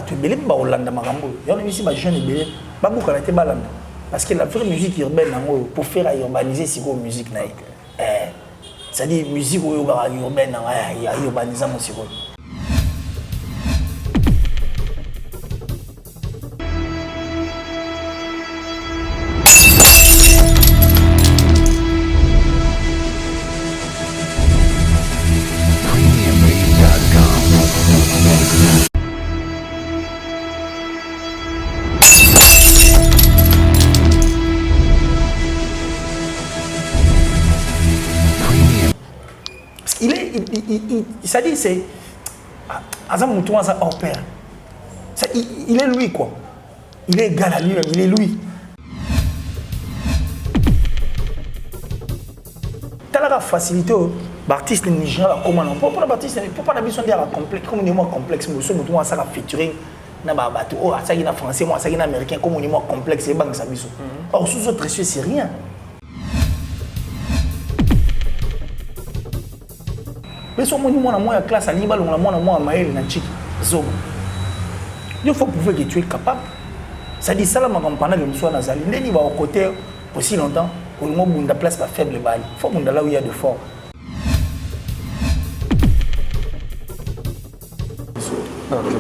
tu belé ba Hollande makambo ya on ici ba jeune belé ba beaucoup la te balanda parce que la vraie musique urbaine pour faire urbaniser c'est quoi musique na ça dit musique urbaine ya urbaniser mon siko ça dit c'est Azam Moutouan ça hors pair. Il est lui quoi. Il est égal à lui-même, il est lui. T'as la facilité l'artiste nigérien comment non pour l'artiste pour pas besoin dire complexe comme on est complexe mais ce Moutouan ça va featuring na ba bateau oh ça il a français moi ça il a américain comme on est complexe et bang ça biso. Or sous autres c'est rien. Mais si on a moins de classe à Nibal, on a moins de maïl, il faut prouver que tu es capable. Ça dit ça, là, pendant que nous sommes dans les il va au côté aussi longtemps, pour le moment où on a place pas faible balle. Il faut qu'on là où il y a de fort.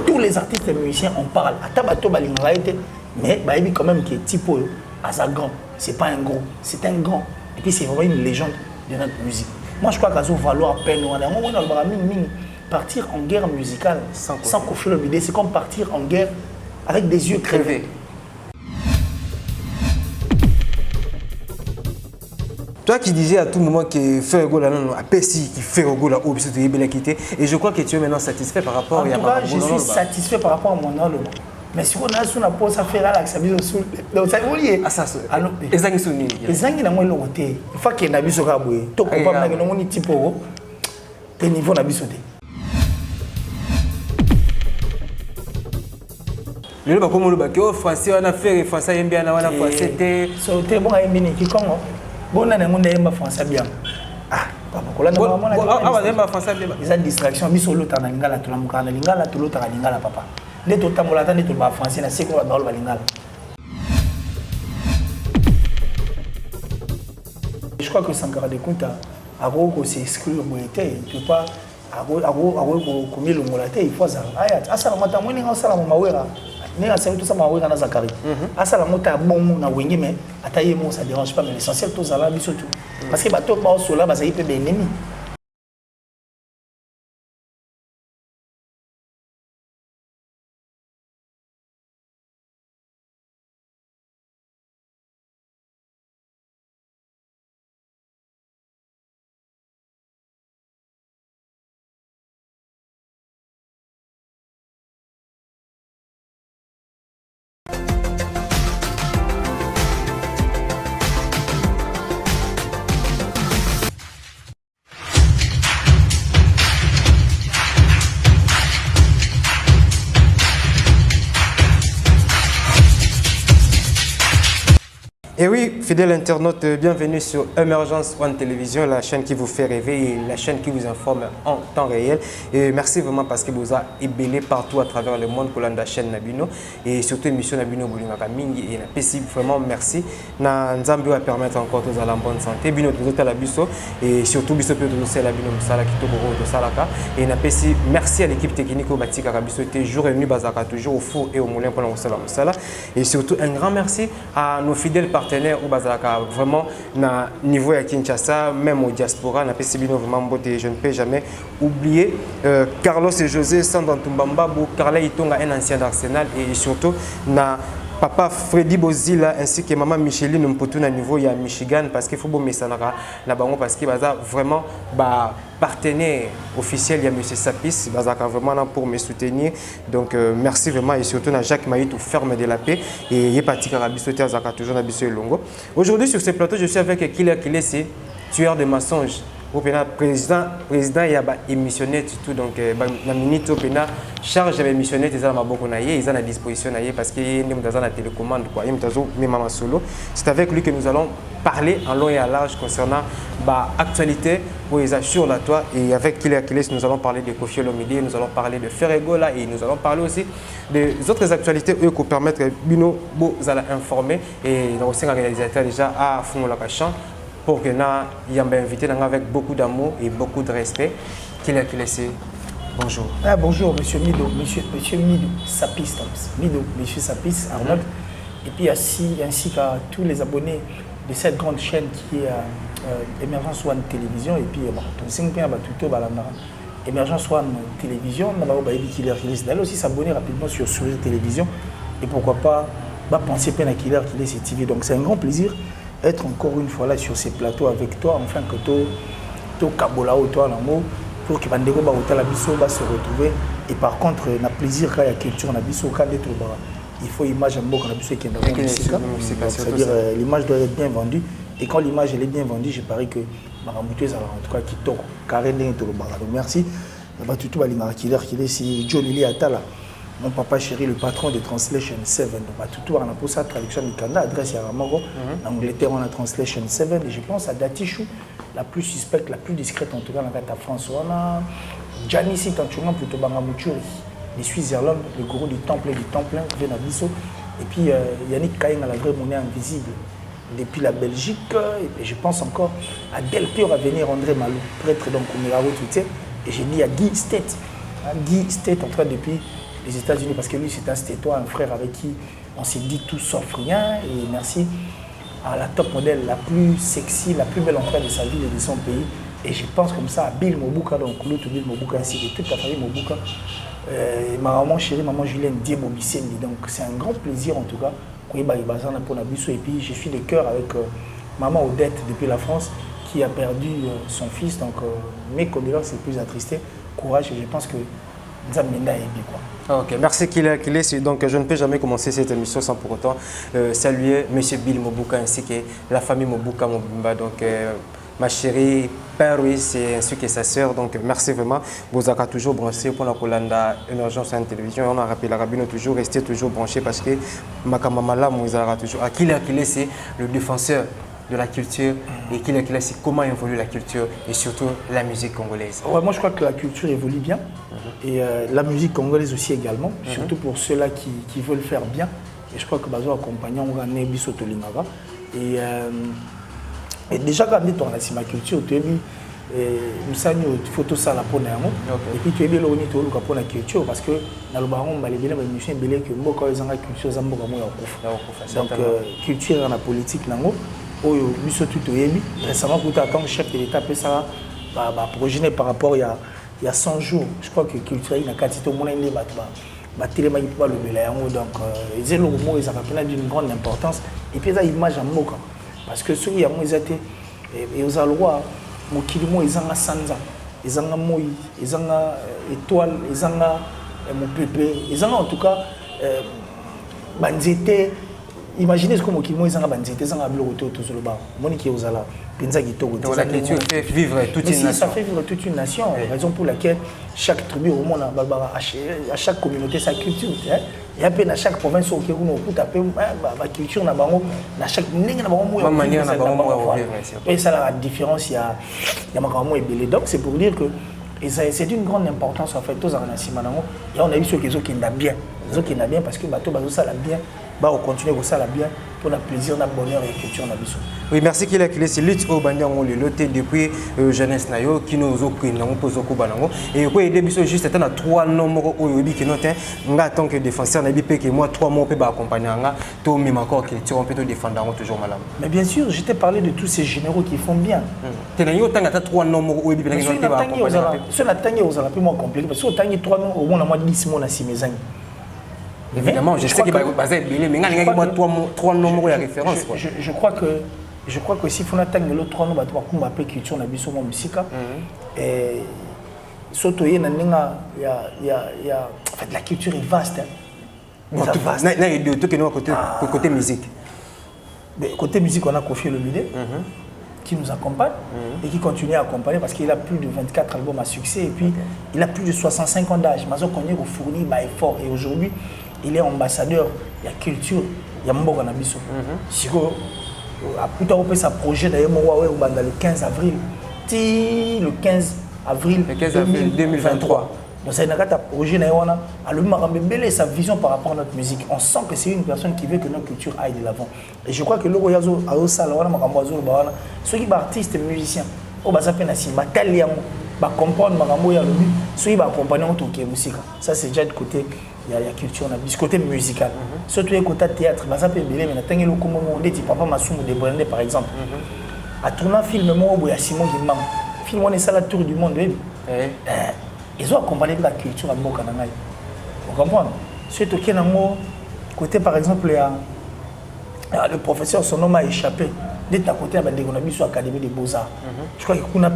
Tous les artistes et musiciens, on parle. À Tabato, mais quand même qui est typo, Azagan, c'est pas un gros, c'est un grand. Et puis c'est vraiment une légende de notre musique. Moi, je crois qu'il va falloir à peine partir en guerre musicale sans Koffi Olomide. C'est comme partir en guerre avec des yeux crevés. Toi qui disais à tout moment que Fergo là non à Pessi qui Fergo là au biso de quitté et je crois que tu es maintenant satisfait par rapport à moi. Je suis satisfait par rapport à mon album. Mais si on a sur la pause à faire là ça bise sous donc ça est ah ça alors ezangi soni ezangi na moi le côté il faut que na biso ka boye to ko pas na ngoni tipo te niveau na biso te le ba comme le ba que français on a fait français aime bien na wana français te so te bon aime ni ki kongo bona na ngone aime français bien ah papa ko la na mama ah ba aime français bien ils ont distraction biso lota na ngala to la mukana lingala to lota na ngala papa. Les tout temps, on les tout bas français, na c'est quoi la parole balingala. Je crois que Sankara de Kunta, à gros c'est exclure le monétaire, tu peux pas à gros combien le monétaire, il faut ça. Ayat, asa la mata moni nga sala mawera. Ni asa tout ça mawera na Zakari. Asa la mota bon na wengi mais ataye mo ça dérange pas mais l'essentiel tout ça là biso tout. Parce que bateau ba au là ba ça y peut bien ennemi. Et oui, fidèles internautes, bienvenue sur Emergence One Télévision, la chaîne qui vous fait rêver et la chaîne qui vous informe en temps réel. Et merci vraiment parce que vous avez ébélé partout à travers le monde pour la chaîne Nabino et surtout l'émission Nabino Boulingaka Mingi et la PC. Vraiment merci. Na Nzambi va permettre encore tous à la bonne santé. Bino tous à la biso et surtout biso peut tous la bino musala qui toboro de salaka et na PC. Merci à l'équipe technique au Batika Rabiso était jour et nuit bazaka toujours au four et au moulin pendant le musala et surtout un grand merci à nos fidèles partenaires au Bazaka, vraiment, na niveau à Kinshasa, même au diaspora, na PCBino vraiment beauté. Je ne peux jamais oublier Carlos et José Sandantumbamba, Carla Itonga, un ancien d'Arsenal, et surtout na papa Freddy Bozila ainsi que maman Micheline Mpotouna niveau il y a Michigan parce qu'il faut bon mesanara na bango parce que baza vraiment ba partenaire officiel il y a monsieur Sapis bazaka vraiment là pour me soutenir donc merci vraiment et surtout na Jacques Maïtou ferme de la paix et Yepati Karabiso Zaka toujours na biso Longo. Aujourd'hui sur ce plateau je suis avec Killer Kilesi, tueur de mensonges opena président il y a émissionné tout donc la minute opena charge de émissionner des à maboko na ye ils ont à disposition na ye parce que il est dans la télécommande quoi il est même solo. C'est avec lui que nous allons parler en long et en large concernant actualité pour les sur la toile et avec Killer Akiles nous allons parler de Koffi Olomide, nous allons parler de Ferregola et nous allons parler aussi des autres actualités eux qui permettent Bino Bo Zala informer et aussi un réalisateur déjà à Fungola Kachan pour que na yamba invité avec beaucoup d'amour et beaucoup de respect. Killer Akiles, bonjour. Ah, bonjour monsieur Mido, monsieur Mido Sapis, Mido, monsieur Sapis Arnold et puis ainsi qu'à tous les abonnés de cette grande chaîne qui est Emergence One Télévision et puis Emergence One Télévision, Killer Akiles d'aller aussi s'abonner rapidement sur Sourire Télévision et pourquoi pas penser peine à Killer Akiles et TV. Donc c'est un grand plaisir d'être encore une fois là sur ces plateaux avec toi, enfin que to Kabola ou toi pour que Bandego la biso va se retrouver et par contre on a plaisir quand il y a culture on a biso quand d'être il faut image un mot qu'on a besoin qu'il y ait c'est-à-dire l'image doit être bien vendue et quand l'image elle est bien vendue je parie que Maramouteuse en tout cas qui toque carré tout le barrage. Merci tout Balinga Killer c'est Joe Lili Atala mon papa chéri le patron de Translation 7 donc tout on a pour sa traduction du Canada adresse à Ramoro en Angleterre on a Translation 7 et je pense à Datichou la plus suspecte la plus discrète en tout cas dans la France on a Janice Tanchunga plutôt Bangamouchuri les Switzerland, le gourou du temple et du temple, Venabiso. Et puis Yannick Kaïn à la vraie monnaie invisible depuis la Belgique. Et je pense encore à Delpire à venir, André Malou, prêtre donc au Mirabeau Twitter. Et j'ai dit à Guy State. Guy State en tout cas depuis les États-Unis parce que lui c'est un Stétois, un frère avec qui on s'est dit tout sauf rien. Et merci à la top modèle, la plus sexy, la plus belle entrée de sa ville et de son pays. Et je pense comme ça à Bill Mobuka, donc l'autre Bill Mobuka ainsi que toute la famille Mobuka. Ma maman chérie, maman Julienne Diebo Bissendi. Donc c'est un grand plaisir en tout cas. Et puis je suis de cœur avec maman Odette depuis la France qui a perdu son fils. Donc mes condoléances les plus attristées. Courage et je pense que Nzamenda est bien quoi. Ok, merci Killer. Donc je ne peux jamais commencer cette émission sans pour autant saluer M. Bill Mobuka ainsi que la famille Mobuka Mobimba. Donc ma chérie Père Ruiz ainsi que sa sœur. Donc merci vraiment. Vous avez toujours branché pour la Colanda Émergence en télévision. On a rappelé la rabine toujours rester toujours branché parce que Makamamala vous avez toujours. Killer c'est le défenseur de la culture et Killer c'est comment évolue la culture et surtout la musique congolaise. Ouais, moi je crois que la culture évolue bien et la musique congolaise aussi également, surtout pour ceux-là qui veulent faire bien. Et je crois que Bazo accompagnant on a Nebiso Tolingaga et déjà quand on a si ma culture tu as vu nous savons photo ça la pour et puis tu es bien le tu as pour la culture parce que dans le baron les bien les musiciens belé que beaucoup ils ont la culture ça beaucoup moins donc culture dans la politique nango oyo biso tout yebi récemment pour attendre chef de l'état peut ça projeter par rapport il y a 100 jours je crois que culture il a quantité au monde il ba téléma il pas le belé donc ils ont le mot ils ont d'une grande importance et puis ça image en moka parce que ceux qui ont été et aux alois mokili mo ezanga sanza ezanga moi ezanga étoile ezanga mopepe ezanga en tout cas banzete imaginez ce que mokili mo ezanga banzete ezanga biloko to zo loba moni ki ozala penza kitoko donc la culture fait vivre toute une nation. Ça fait vivre toute une nation, raison pour laquelle chaque tribu au monde à chaque communauté sa culture il y a peu dans chaque province au Kékou no kuta pe ba culture na bango na chaque ndenge na bango manière na bango et ça la différence il y a makambo ebele donc c'est pour dire que c'est d'une grande importance en fait tous en Simanango et on a vu ceux qui ont bien parce que bateau bazo ça la bien on continue ça la bien pour le plaisir le bonheur et la culture na biso. Oui, merci Killer c'est lutte au bandi on le loté depuis jeunesse nayo qui nous occupe nango pozoko banango et quoi aider biso juste étant à 3 nombres au yobi qui note nga tant que défenseur na bi pe que moi 3 mots peut ba accompagner nga to même encore culture on peut te défendre toujours malam. Mais bien sûr, je t'ai parlé de tous ces généraux qui font bien. Tenayo tanga ta 3 nombres au yobi na ngi ba accompagner. Ceux na tangi aux peu moins compliqué parce que tangi 3 nombres au moins 10 mois na simezangi. Évidemment, je sais que basé Billy mais nga ngi 3 nombres de référence quoi. Je crois que si on attend le 3 nombres ba ko m'appeler culture na biso mo musika et surtout il y a en fait la culture est vaste hein. Na de tout que nous côté musique. Mais côté musique on a Koffi Olomide. qui nous accompagne et qui continue à accompagner parce qu'il a plus de 24 albums à succès et puis il a plus de 65 ans d'âge. Mazo Konye a fourni un effort et aujourd'hui, il est ambassadeur, il y a culture, il y a Mboka Nabiso. Si vous avez sa projet d'ailleurs, le 15 avril, le 15 avril 2023. Donc, c'est un projet, sa vision par rapport à notre musique. On sent que c'est une personne qui veut que notre culture aille de l'avant. Et je crois que l'Ogo Yazo, ceux qui sont artistes et musiciens, comprendre ceux qui accompagner la musique. Ça, c'est déjà du côté de la culture, du côté musical. Surtout du côté théâtre, par exemple. À tourner un film, il y a Simon Guimam. Film, on est ça la tour du monde. Ils ont accompagné la culture à Mboka Nangaï. Vous comprenez? Surtout qu'il y a côté, par exemple, le professeur, son nom a échappé. Dès à côté, il y a l'Académie des Beaux-Arts. Je crois qu'il y a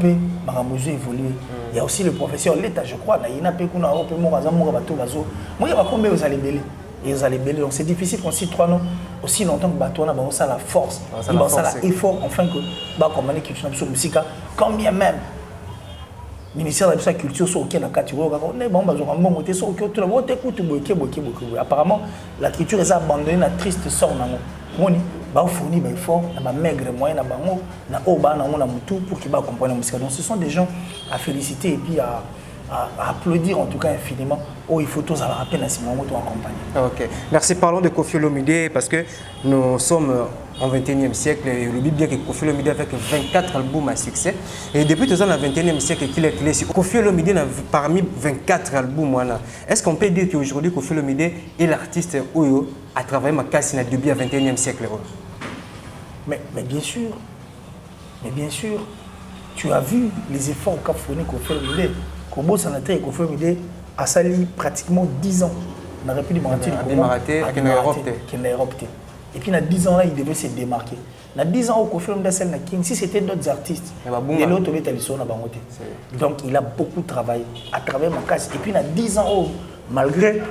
évolué. Il y a aussi le professeur l'État, je crois. Il y a combien vous allez belé? Ils allaient belé. Donc c'est difficile qu'on s'y trois aussi longtemps que Bateau, on a la force. On a l'effort, enfin, que la culture de musique, quand bien même. Ministère de la Culture sur lequel apparemment la culture est abandonnée la triste sort moni ba fournir ba effort na maigre moyen na bango na oba na mona mutu pour qu'ils comprennent la musique. Donc ce sont des gens à féliciter et puis à applaudir en tout cas infiniment. Oh, il faut tous avoir rappel à ce moment où accompagner. Ok, merci. Parlons de Koffi Olomide parce que nous sommes au 21e siècle et le bien que Koffi Olomide avec 24 albums à succès. Et depuis tout ça, dans le 21e siècle, qu'il est clé. Koffi Olomide parmi 24 albums, est-ce qu'on peut dire qu'aujourd'hui Koffi Olomide est l'artiste Oyo à travailler ma casse dans le début du 21e siècle? Mais bien sûr, tu as vu les efforts qu'a fourni Koffi Olomide. Kobo Sanaté et Koffi Olomide a sali pratiquement 10 ans. On aurait pu démarrer qu'il n'a Europe. Et puis, dans 10 ans, là, il devait se démarquer. Dans 10 ans, au Koffi Olomide, si c'était d'autres artistes, donc il a beaucoup travaillé à travers ma casse. Et puis, dans 10 ans, malgré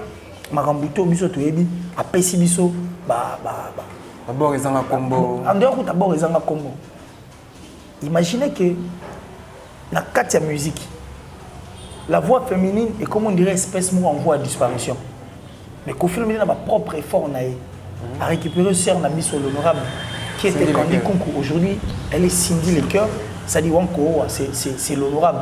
Marambuto, Biso Toyebi, à Pessi Biso, d'abord, ils ont un combo. En dehors, d'abord, ils ont un combo. Imaginez que dans 4 musique, la voix féminine est comme on dirait espèce en voie à disparition. Mais Koffi Olomide a propre effort à récupérer Sœur Nabiso l'honorable qui était Candy Kunku. Aujourd'hui, elle est Cindy Lecoeur. Ça dit Wanko, c'est l'honorable.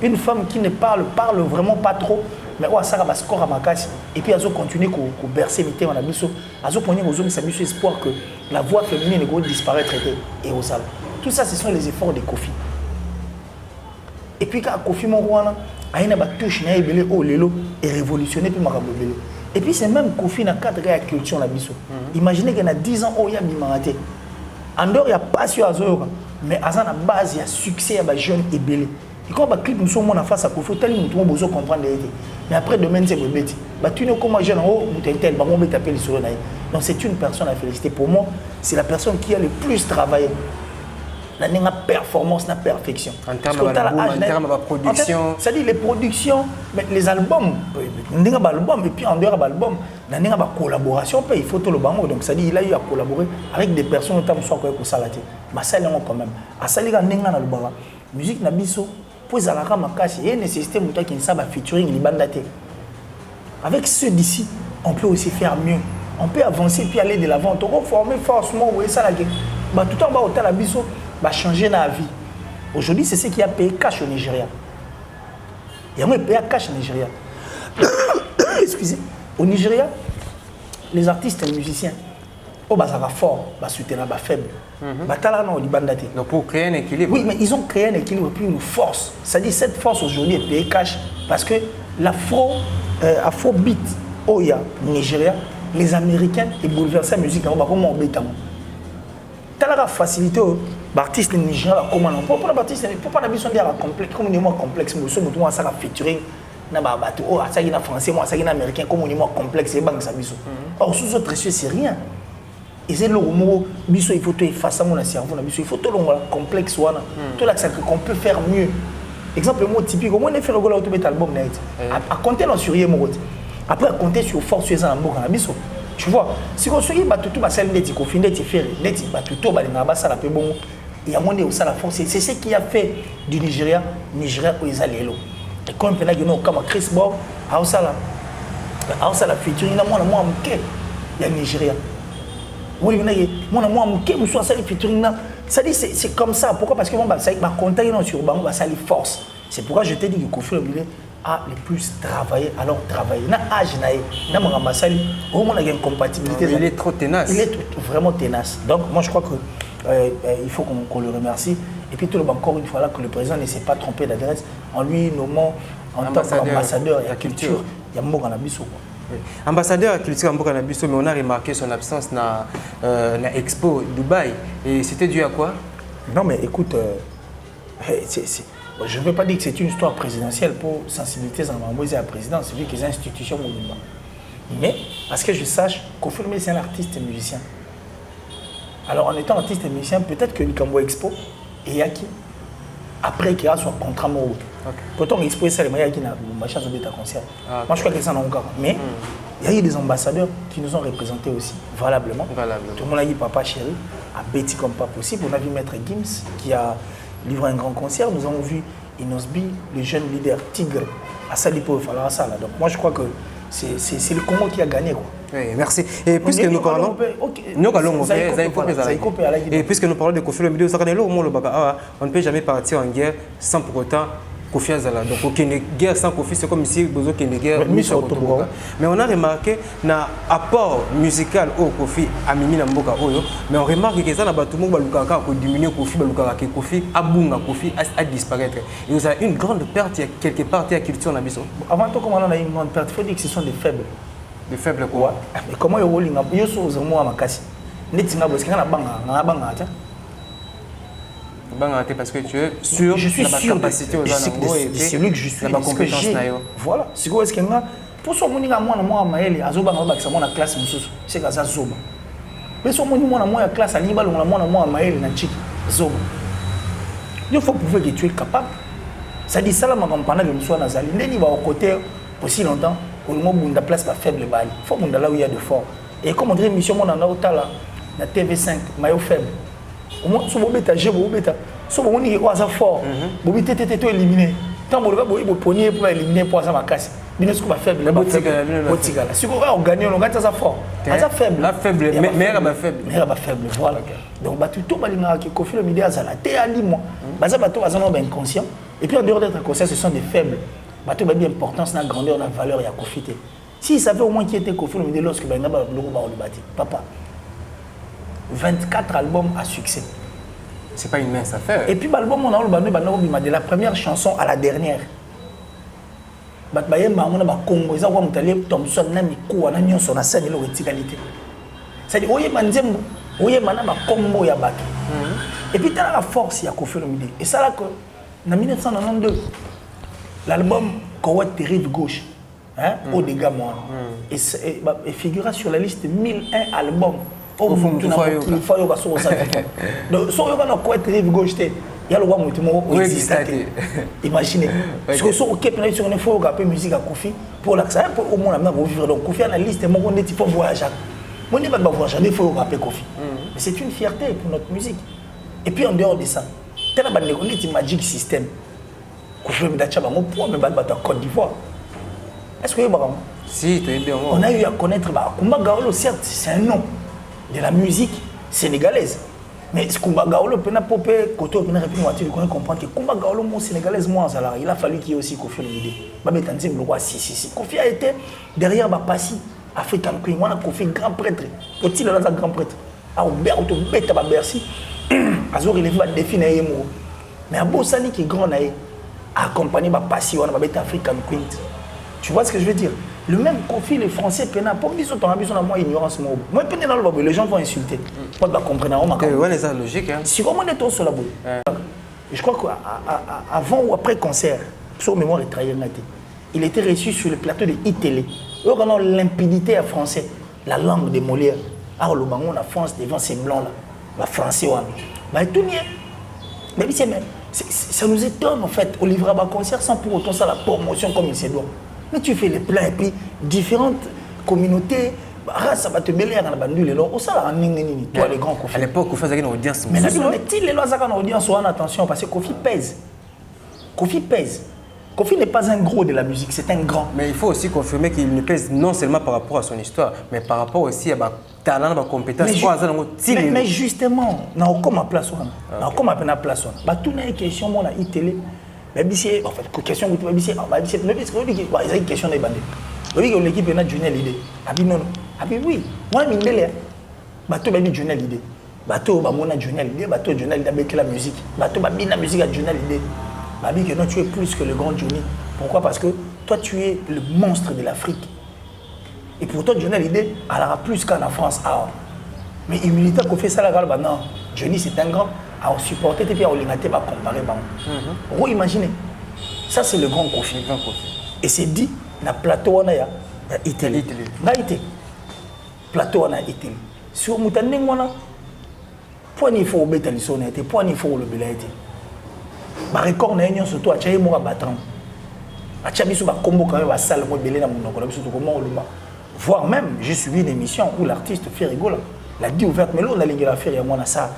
Une femme qui ne parle vraiment pas trop, mais ça va score à ma casse. Et puis elle continue à bercer mes thèmes à Nabiso. Elle continue à espoir que la voix féminine va disparaître et aux salles. Tout ça, ce sont les efforts de Koffi. Et puis quand Koffi Morwana a une touche et révolutionné puis Marabobele. Et puis c'est même Koffi dans le cadre de la culture la biso. Imaginez qu'il y a 10 ans il y a Bimaraté. En dehors il y a passion à Zoyoka, mais à la base il y a succès à jeunes et belé. Et quand on clip nous sommes en face à Koffi, tellement nous besoin comprendre les. Mais après demain c'est bébé. Tu n'es comme jeune en haut, tel on va taper les sur. Donc c'est une personne à féliciter. Pour moi, c'est la personne qui a le plus travaillé. La performance, la perfection. En termes de production. C'est-à-dire les productions, mais les albums, et puis en dehors de l'album, il y a une collaboration, il faut tout le bango. Donc c'est-à-dire qu'il a eu à collaborer avec des personnes notamment soit quoi ça là. Mais ça quand même. À ça les gars n'enga na le baba. Musique na biso, pour zalaka makashi, il y a nécessité muta qui ne savent featuring les bandaté. Avec ceux d'ici, on peut aussi faire mieux. On peut avancer puis aller de l'avant. On peut former forcément oui ça là. Bah tout en bas au la biso va changer la vie. Aujourd'hui, c'est ce qui a payé cash au Nigeria. Il y a un payé cash au Nigeria. Excusez. Au Nigeria, les artistes et les musiciens, ça va fort, ça va soutenir, ça va faible. Donc pour créer un équilibre. Oui, mais ils ont créé un équilibre et puis une force. C'est-à-dire cette force aujourd'hui est payée cash parce que l'afrobeat au Nigeria, les Américains ils bouleversent la musique dans le monde. La facilité l'artiste nigérien comment on peut pas l'artiste peut pas d'habitude dire complexe comme on complexe mais ce mutuellement ça va featuring na ba bato oh ça na français moi ça na américain comme on est complexe et bang ça biso or sous autres c'est rien et c'est le mot biso il faut tout effacer mon cerveau na biso il faut tout le complexe wana tout là qu'on peut faire mieux exemple mot typique comment on fait le golo tout album net à compter dans sur mon après à compter sur force sur ça na biso. Tu vois, si on se dit que tout va s'aller net, qu'on finit de faire net, tout va aller dans la basse à la peu bon. il y a moins de ça la force. C'est ce qui a fait du Nigeria où ils allaient là. Et quand on a dit comme Chris Bob, à ça la featuring, moi il y a Nigeria. Moi c'est comme ça. Pourquoi? Parce que moi ça m'a contacté sur Bango, ça les force. C'est pourquoi je t'ai dit que Kofi Olomide a le plus travaillé, alors travailler. Na âge na Mangambasali, au moins il y a une compatibilité. Il est trop ténace. Il est vraiment ténace. Donc moi je crois que il faut qu'on le remercie. Et puis tout le monde, encore une fois là, que le président ne s'est pas trompé d'adresse en lui nommant en tant qu'ambassadeur de la culture. Il y a Mboka Nabiso. Ambassadeur de la culture Mboka Nabiso, mais on a remarqué son absence dans Expo Dubaï. Et c'était dû à quoi? Non mais écoute, je ne veux pas dire que c'est une histoire présidentielle pour sensibiliser à la présidence, vu que les institutions mondiales. Mais, à ce que je sache, Kofi Olomide c'est un artiste et musicien. Alors en étant artiste et musicien, peut-être que Likambo Expo et Yaki, après qu'il y a son contrat mort. Pourtant, Expo et ça, les moyens qui n'ont pas chance de concert. Moi, je crois que ça n'a encore. Mais il y a eu des ambassadeurs qui nous ont représentés aussi, valablement. Tout le monde a dit Papa Chéri, à Betty comme pas possible. On a vu Maître Gims qui a livré un grand concert. Nous avons vu Inosbi, le jeune leader Tigre, à Salipo et Falala Sala. Donc moi, je crois que c'est le Congo qui a gagné. Quoi. Oui, merci. Et puisque nous parlons... Et puisque nous parlons de Kofi Olomide, on ne peut jamais partir en guerre sans pour autant Kofi Azala. Donc, aucune guerre sans Kofi, c'est comme si vous avez une guerre. Mais on a remarqué un apport musical au Kofi à Mimi Namboka. Mais on remarque que ça n'a pas tout le monde qui diminuer Kofi, Kofi a disparaître. Et vous avez une grande perte quelque part de la culture. Avant tout, comment on a une grande perte, il faut dire que ce sont des faibles. Des faibles quoi? Mais comment ils roulent? Ils sont aux à ma casse. Parce que tu es sûr je suis sûr capacité aux c'est lui que je suis, voilà. Si vous est-ce que pour ce monde moi maël azoba ngaba que ça classe mususu c'est que ça zoba. Mais ce monde moi classe ali ba moi maël na chiki zoba. Il faut prouver que tu es capable. Ça dit ça la pendant que nous nazali ndeni ba au côté aussi longtemps pour le moment bunda place pas faible bali. Faut bunda là où il y a de fort. Et comme on dirait mission mon na otala na TV5 maillot faible. Au moins, si vous êtes si vous êtes fort, vous êtes éliminé. Tant que vous êtes pour éliminer pour ça, vous êtes faible. Si vous gagnez, vous êtes fort. Vous êtes faible. Mais elle est faible. Voilà. Donc, tout le monde qui Kofi Olomide a inconscient. Et puis, en dehors d'être inconscient, ce sont des faibles. Il y a une importance, une grandeur, une valeur, il y a Kofi. S'ils savaient au moins qui était Kofi Olomide lorsque vous avez papa. 24 albums à succès. C'est pas une mince affaire. Et puis l'album on a de la première chanson à la dernière. Congo, ils ont Thompson Namiko, on a son scène de verticalité. C'est-à-dire oye manzembo, oye manaba combo ya bato. Et puis tu as la force ya Kofi Olomide. Et ça là que en 1992 l'album Kowet Terrible Gauche hein au dégâts moi et figura sur la liste 1001 albums. Donc, si on a très gauche, il y a le roi qui existe. Imaginez. Parce que si on a une musique à Kofi, pour l'accès, au moins, on vivre. Donc, Kofi a la liste, on est pour voyager. On ne peut pas voyager, il faut rappeler Kofi. Mais c'est une fierté pour notre musique. Et puis, en dehors de ça, on a un Magic System. Kofi a un point, mais en Côte d'Ivoire. Est-ce que vous avez si, on a eu à connaître Kumba Gawlo, certes, c'est un nom de la musique sénégalaise. Mais Kumba Gawlo peut pas côté peut pas comprendre que Kumba Gawlo mon sénégalaise moi il a fallu qu'il y ait aussi Kofi Olomide. Babé Tanzim le roi si. Kofi a été derrière Bapassi African Queen, on a Kofi grand prêtre. Petit là grand prêtre. A Roberto Beta Bercy. Azor il va définir Yemo. Mais à Bossani qui est grand là accompagné Bapassi on a Babé African Queen. Tu vois ce que je veux dire? Le même Kofi, les Français, pour qu'ils soient en moi ignorance. Moi, les gens vont insulter. Moi, je comprends. C'est logique. Si on est sur la boule. Je crois qu'avant ou après concert, sur mémoire est trahi, il était reçu sur le plateau de ITélé. Eux, on a l'impidité à français, la langue de Molière. Alors, le bangon, la France, devant ces blancs-là, la français, tout bien. Mais ça nous étonne, en fait. On livre un concert sans pour autant ça la promotion comme il se doit. Mais tu fais les plans et puis différentes communautés race va te mêler à la bandule là au ça la nini toi les grands Kofi à l'époque Kofi faisait une audience mais là il est là ça quand audience on attention parce que Kofi pèse Kofi n'est pas un gros de la musique, c'est un grand. Mais il faut aussi confirmer qu'il ne pèse non seulement par rapport à son histoire, mais par rapport aussi à sa talent, à sa compétence. Mais justement, on a comme place, on a comme à place. Bah tout n'est question moi la télé. Mais en fait question que tu vas bisser, bah bisser, mais c'est une question des bandits. Oui, l'équipe est Junel idée. Abi non, abi oui. Moi mindele. Bah tout baby Junel idée. Bah tout bah mon Junel idée, bah tout Junel avec la musique. Bah tout bah bien la musique à Junel idée. Babi, que non, tu es plus que le grand Johnny. Pourquoi? Parce que toi, tu es le monstre de l'Afrique. Et pour toi, Johnny, l'idée, elle aura plus qu'en France. Ah. Mais humilité qu'on fait ça, là, non. Johnny, c'est un grand. À supporter, et puis à l'ingate, va comparer. Vous imaginez. Ça, c'est le grand Kofi. Et c'est dit, dans le plateau, on a Italie. Plateau, on a Italie. Sur Moutané, on a. Point il faut obéir à l'issonité, point il faut le bélaïté. Ba record na union surtout a tchaye mo battant a tchabisu ba combo quand même ba salle mo belé na monoko na biso to comment oluba voire même j'ai suivi une émission où l'artiste fait rigoler la dit ouverte mais là on a lingué la faire et moi ça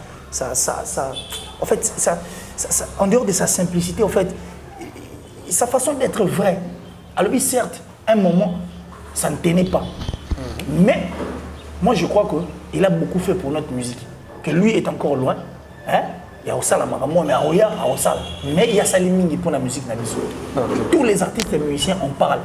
en fait ça en dehors de sa simplicité en fait sa façon d'être vrai alors oui certes un moment ça ne tenait pas mais moi je crois que il a beaucoup fait pour notre musique que lui est encore loin hein. Il y a aussi la maman, mais il y a sa limite pour la musique. Tous les artistes et musiciens en parlent.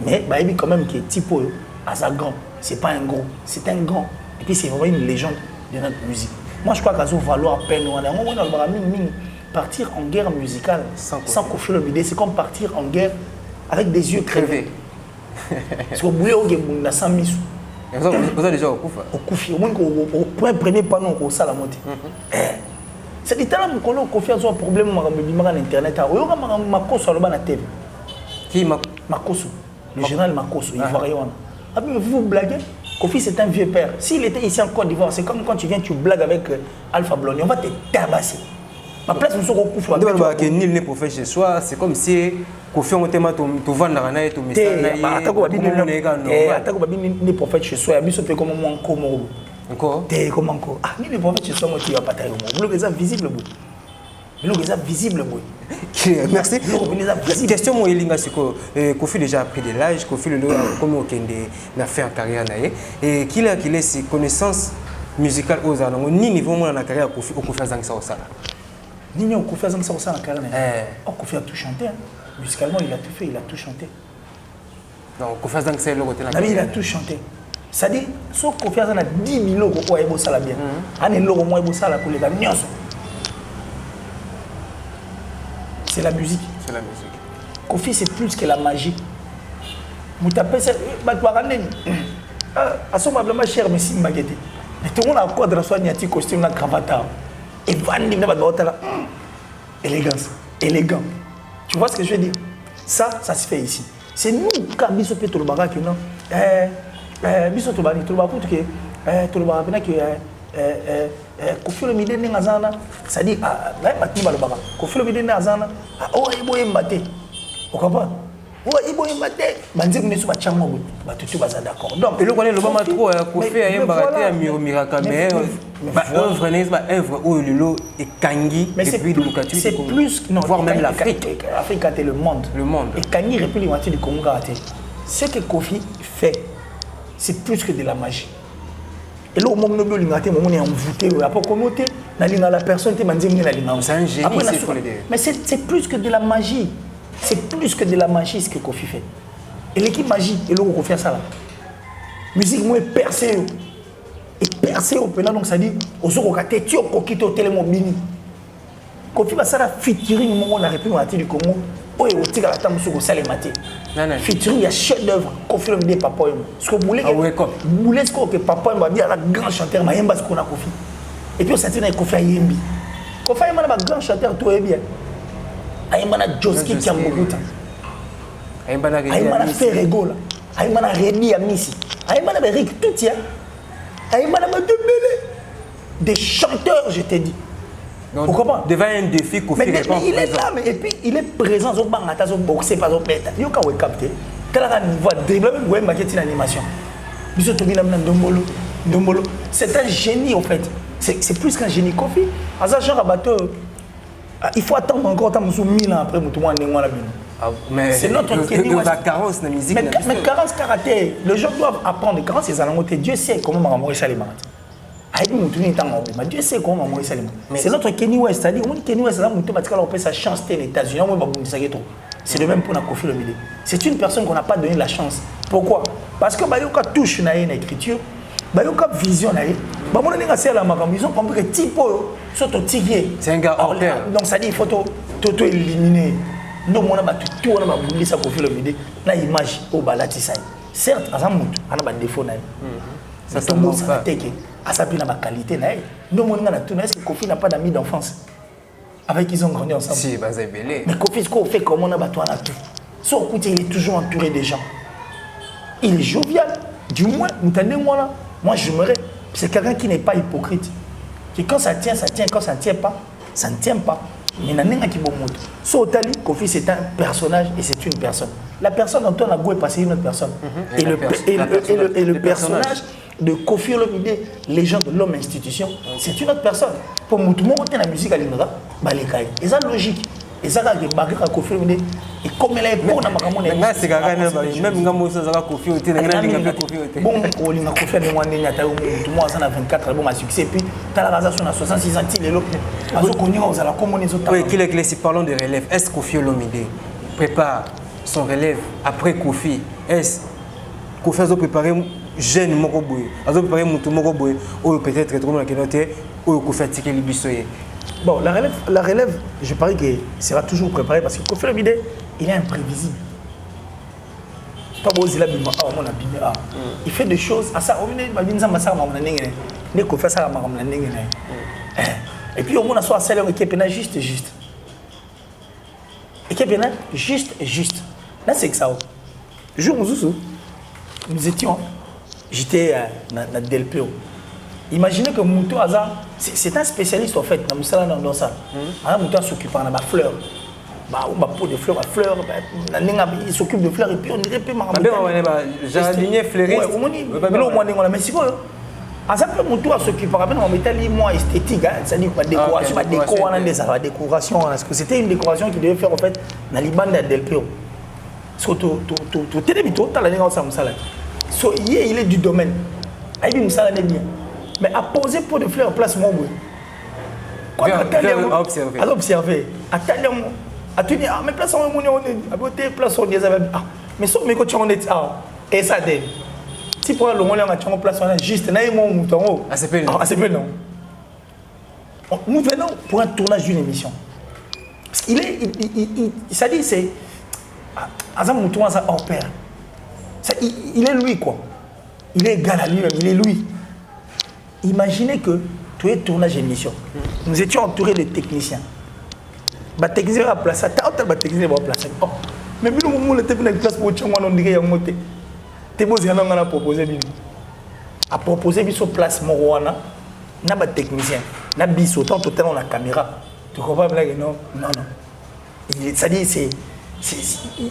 Mais il y a quand même qui est typo à sa grand. C'est pas un gros, c'est un grand. Et puis c'est vraiment une légende de notre musique. Moi je crois qu'à valoir à peine. Partir en guerre musicale sans Kofi Olomide, c'est comme partir en guerre avec des yeux crevés. Parce que vous voulez que 100 000. Vous avez déjà au Kofi, au moins au point prenez pas non au salamote. C'est dit là mon collègue Kofi a un problème avec l'internet. Il y a Makoso à la TV. Qui Makoso, le général Makoso, ivoirien. Ah mais vous blaguez? Kofi c'est un vieux père. S'il était ici en Côte d'Ivoire, c'est comme quand tu viens tu blagues avec Alpha Blondy, on va te tabasser. Ma place nous sommes Kofi. Que nul n'est prophète chez soi, c'est comme si Kofi on t'aime tout vendre dans la tout message. Attends qu'on n'est prophète chez soi, il y a comme moi encore. T'es comme encore. Ah ni les prophètes chez soi moi tu vas pas tailler. Vous le visible Merci. Question moi Elinga c'est que Kofi déjà a pris de l'âge, Kofi le comme aucun n'a fait en carrière et qu'il a ses connaissances musicales aux années. Ni niveau moi dans la carrière Kofi a ça au ça. Ni au Kofi a ça en carrière. Kofi a tout chanté. Musicalement il a tout fait, il a tout chanté. Donc Kofi a ça le côté là. Il a tout chanté. C'est-à-dire, sauf Kofi a 10 000 euros pour aimer ça bien. Un euro moins pour ça pour les gars. C'est la musique. C'est la musique. Kofi, c'est plus que la magie. Vous tapez ça, probablement cher, mais si maguette. Mais tout le monde a quoi de la soigne, un costume, la cravate. Et Vandy, élégance, élégant. Tu vois ce que je veux dire? Ça se fait ici. C'est nous, quand Bisso Péto le Barak, non? Bisso Tobani, tout le Barak, tout le Barak, Kofi Olomide n'est pas zana, ça dit ah là il le baga. Kofi Olomide n'est zana, oh il boit mbaté, vous comprenez? Oh il boit mbaté, banzé nous sommes à Tchamo, bah tout va d'accord. Donc et le connaît le moment trop Kofi a mbaté à Miracle mais œuvre n'est pas œuvre où le lot est kangi depuis Lukatu. C'est plus non voire même l'Afrique. L'Afrique c'est le monde. Le monde. Et kangi République moitié du Congo raté. Ce que Kofi fait, c'est plus que de la magie. Et là, au moment où on est envoûté, après commenter, la personne qui m'a dit c'est un génie, mais c'est plus que de la magie. C'est plus que de la magie ce que Kofi fait. Et l'équipe magie, et là, on confie à ça là. Musique, moi, est percée. Et percée au pénal, donc ça dit, aux autres, tu as quitter au télémobile. Kofi va ça featuring au moment où on a répondu du Congo. Oh, et au tigre à la table sur le salé maté. Featuring, il y a chef d'œuvre. Kofi Olomide papa. Ce que vous voulez, que papa va dire à la grand chanteur, mais il y a qu'on a Kofi. Et puis on s'attend à Kofi Ayembi. Kofi Ayembi est un grand chanteur, tout est bien. Ayembi est Joski qui a beaucoup de temps. Ayembi est fait rigolo. Ayembi est Rémi Amissi. Ayembi est Rick Toutia. Ayembi est des chanteurs, je t'ai dit. Donc, vous comprenez? Devant un défi Kofi mais il est là, mais et puis il est présent au bangata, au boxer, pas au bête. Il y a qu'à capter. Quel est le niveau de développement de l'animation? Ndombolo. C'est un génie en fait. C'est plus qu'un génie. Kofi, genre à bateau, il faut attendre encore 1000 ans après tout le monde. C'est notre Kenny West. Carence, la musique. Mais carence karaté, les gens doivent apprendre. Carence, c'est un Dieu sait comment Mamouri Salima. Dieu sait comment Mamouri Salima. C'est notre Kenny West. C'est-à-dire, Kenny West, on peut sa chance aux États-Unis. C'est le même pour Kofi Olomide. C'est une personne qu'on n'a pas donné la chance. Pourquoi? Parce que Bayoka touche une écriture, Bayoka vision. Ils ont compris que Tipo, c'est un gars hors pair. Donc ça dit qu'il faut tout éliminer. Nous, on a tout le ça Kofi Olomide. La image au balatissai. Certes, à un défaut. Ça tombe pas. À sa qualité. Nous, on a tout. Est-ce que Kofi n'a pas d'amis d'enfance avec qui ils ont grandi ensemble? Si, c'est belé. Mais Kofi, ce qu'on fait, comment on a battu à tout. Son côté, il est toujours entouré des gens. Il est jovial. Du moins, moi, je me rêve. C'est quelqu'un qui n'est pas hypocrite. Que quand ça tient, ça tient. Quand ça ne tient pas, ça ne tient pas. Mais Sotali, Kofi, c'est un personnage et c'est une personne. La personne dont on a goûté est passée une autre personne. Et le personnage de Kofi Olomide, légende de l'homme institution, c'est une autre personne. Pour Moutoumou, on a la musique à l'Indra, et ça logique. Et ça, c'est Kofi Olomide. Et comme elle est pour la makamone. C'est même quand Moussa Zara Kofi Olomide, bon, on a Kofi Olomide, on a 24 albums à succès. Puis, tu as la razation à 66 ans, il est là. Oui, si parlons de relève, est-ce que Kofi Olomide prépare son relève après Kofi? Est-ce que Kofi a préparé jeune Moroboy, a préparé Moutou Moroboy, ou peut-être trop la qualité, ou Kofi a tiré les bissoyés? Bon, la relève, je parie que sera toujours préparé parce que Kofi Olomide, il est imprévisible. Il fait des choses. Et puis au moins, on a salaire équipe juste. Équipe juste. Là, c'est que ça. Le jour où nous étions, j'étais dans Delpeo. Imaginez que Moutou Hazard, c'est un spécialiste en fait dans ça. Moutou s'occupe de la fleur. On peau de fleurs à fleurs, il s'occupe de fleurs et puis on dirait que jardinier fleuriste. Mais c'est quoi? À ça, Moutou s'occupe de esthétique, c'est-à-dire la décoration, parce que c'était une décoration qu'il devait faire en fait dans les bandes de Delpeo. Il est du domaine. Mais à poser pour de fleurs place moi. À observer. À tenir, mais place on est place on est mais sauf mais quand tu en es et ça donne. Si pour le moment on a place on est juste na mon mouton. Ah c'est pas non. Nous venons pour un tournage d'une émission. Ça dit c'est Azam mouton ça hors pair. Il est lui quoi. Il est égal à lui-même, il est lui. Imaginez que tu es tournage d'émission. Nous étions entourés de techniciens. Les techniciens à placer, les techniciens à placer. Mais si nous avons une place pour nous, on dirait que nous avons proposé. À proposer une place, nous avons des techniciens. Nous avons la caméra. Tu comprends? Non. C'est-à-dire,